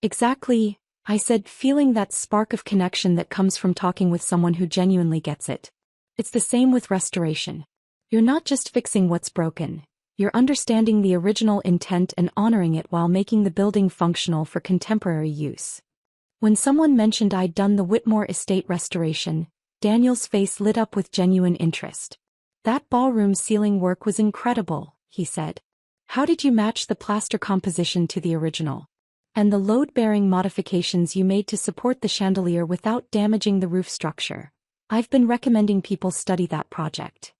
Exactly, I said, feeling that spark of connection that comes from talking with someone who genuinely gets it. It's the same with restoration. You're not just fixing what's broken, you're understanding the original intent and honoring it while making the building functional for contemporary use. When someone mentioned I'd done the Whitmore estate restoration, Daniel's face lit up with genuine interest. That ballroom ceiling work was incredible, he said. How did you match the plaster composition to the original? And the load-bearing modifications you made to support the chandelier without damaging the roof structure. I've been recommending people study that project.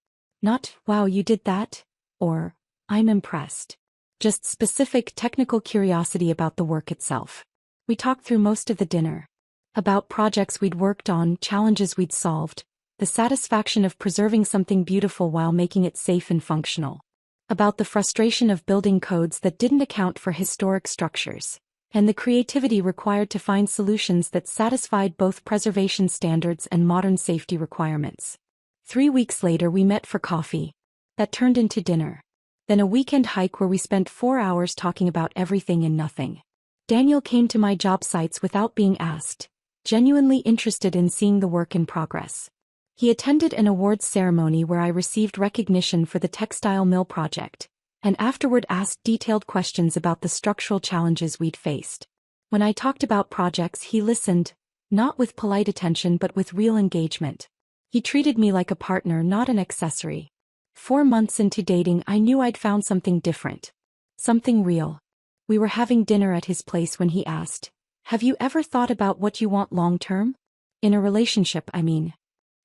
Not, wow, you did that? Or, I'm impressed. Just specific technical curiosity about the work itself. We talked through most of the dinner. About projects we'd worked on, challenges we'd solved, the satisfaction of preserving something beautiful while making it safe and functional. About the frustration of building codes that didn't account for historic structures, and the creativity required to find solutions that satisfied both preservation standards and modern safety requirements. 3 weeks later we met for coffee. That turned into dinner. Then a weekend hike where we spent 4 hours talking about everything and nothing. Daniel came to my job sites without being asked, genuinely interested in seeing the work in progress. He attended an awards ceremony where I received recognition for the textile mill project, and afterward asked detailed questions about the structural challenges we'd faced. When I talked about projects, he listened, not with polite attention but with real engagement. He treated me like a partner, not an accessory. 4 months into dating, I knew I'd found something different. Something real. We were having dinner at his place when he asked, "Have you ever thought about what you want long-term? In a relationship, I mean."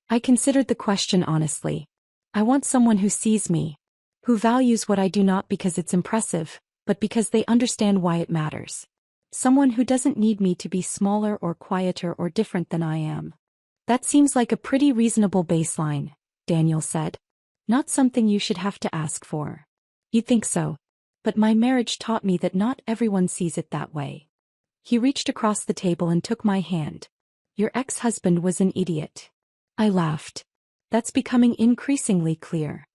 I considered the question honestly. I want someone who sees me, who values what I do not because it's impressive, but because they understand why it matters. Someone who doesn't need me to be smaller or quieter or different than I am. That seems like a pretty reasonable baseline, Daniel said. Not something you should have to ask for. You'd think so. But my marriage taught me that not everyone sees it that way. He reached across the table and took my hand. Your ex-husband was an idiot. I laughed. That's becoming increasingly clear.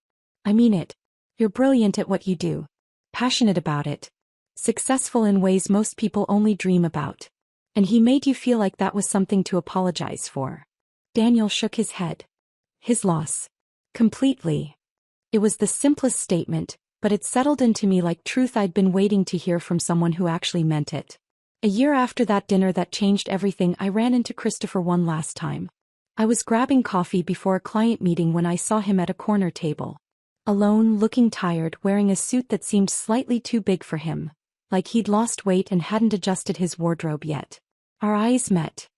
I mean it. You're brilliant at what you do. Passionate about it. Successful in ways most people only dream about. And he made you feel like that was something to apologize for. Daniel shook his head. His loss. Completely. It was the simplest statement, but it settled into me like truth I'd been waiting to hear from someone who actually meant it. A year after that dinner that changed everything, I ran into Christopher one last time. I was grabbing coffee before a client meeting when I saw him at a corner table. Alone, looking tired, wearing a suit that seemed slightly too big for him. like he'd lost weight and hadn't adjusted his wardrobe yet. Our eyes met.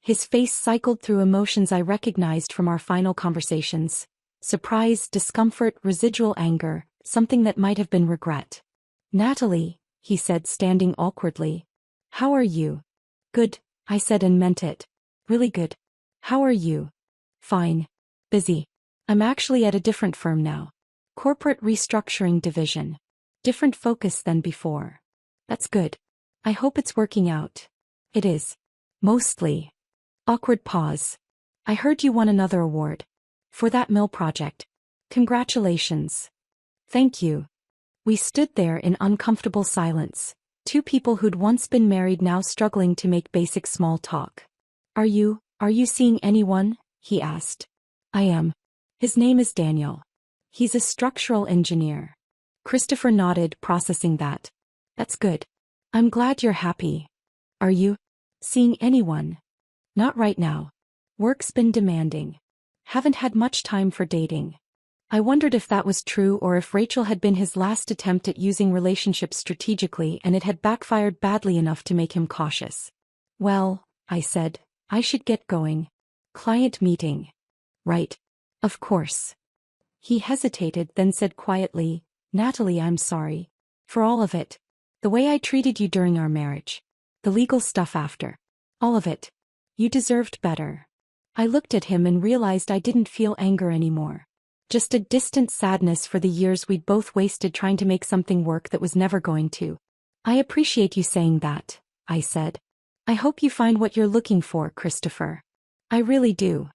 His face cycled through emotions I recognized from our final conversations. Surprise, discomfort, residual anger, something that might have been regret. "Natalie," he said, standing awkwardly. "How are you?" "Good," I said and meant it. "Really good. How are you?" "Fine. Busy. I'm actually at a different firm now. Corporate restructuring division. Different focus than before." "That's good. I hope it's working out." "It is. Mostly." Awkward pause. "I heard you won another award. For that mill project. Congratulations." "Thank you." We stood there in uncomfortable silence, two people who'd once been married now struggling to make basic small talk. Are you seeing anyone?" he asked. "I am. His name is Daniel. He's a structural engineer." Christopher nodded, processing that. "That's good. I'm glad you're happy. Are you seeing anyone?" "Not right now. Work's been demanding. Haven't had much time for dating." I wondered if that was true or if Rachel had been his last attempt at using relationships strategically and it had backfired badly enough to make him cautious. "Well," I said, "I should get going. Client meeting." "Right. Of course." He hesitated, then said quietly, "Natalie, I'm sorry. For all of it. The way I treated you during our marriage. The legal stuff after. All of it. You deserved better." I looked at him and realized I didn't feel anger anymore. Just a distant sadness for the years we'd both wasted trying to make something work that was never going to. "I appreciate you saying that," I said. "I hope you find what you're looking for, Christopher. I really do."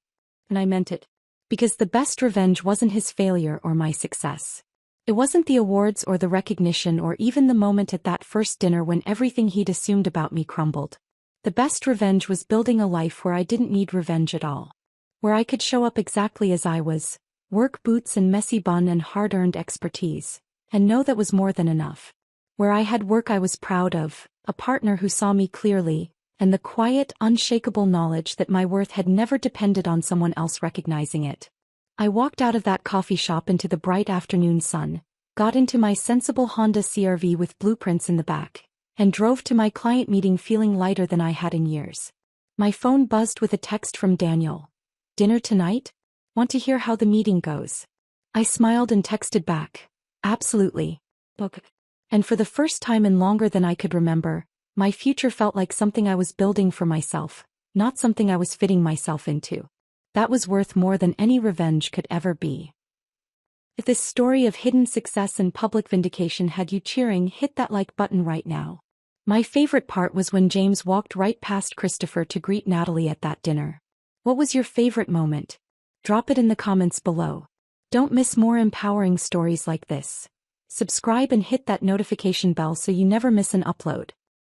And I meant it. Because the best revenge wasn't his failure or my success. It wasn't the awards or the recognition or even the moment at that first dinner when everything he'd assumed about me crumbled. The best revenge was building a life where I didn't need revenge at all. Where I could show up exactly as I was. Work boots and messy bun and hard-earned expertise. And know that was more than enough. Where I had work I was proud of, a partner who saw me clearly, and the quiet, unshakable knowledge that my worth had never depended on someone else recognizing it. I walked out of that coffee shop into the bright afternoon sun, got into my sensible Honda CR-V with blueprints in the back, and drove to my client meeting feeling lighter than I had in years. My phone buzzed with a text from Daniel. "Dinner tonight? Want to hear how the meeting goes?" I smiled and texted back. "Absolutely. Book." And for the first time in longer than I could remember, my future felt like something I was building for myself, not something I was fitting myself into. That was worth more than any revenge could ever be. If this story of hidden success and public vindication had you cheering, hit that like button right now. My favorite part was when James walked right past Christopher to greet Natalie at that dinner. What was your favorite moment? Drop it in the comments below. Don't miss more empowering stories like this. Subscribe and hit that notification bell so you never miss an upload.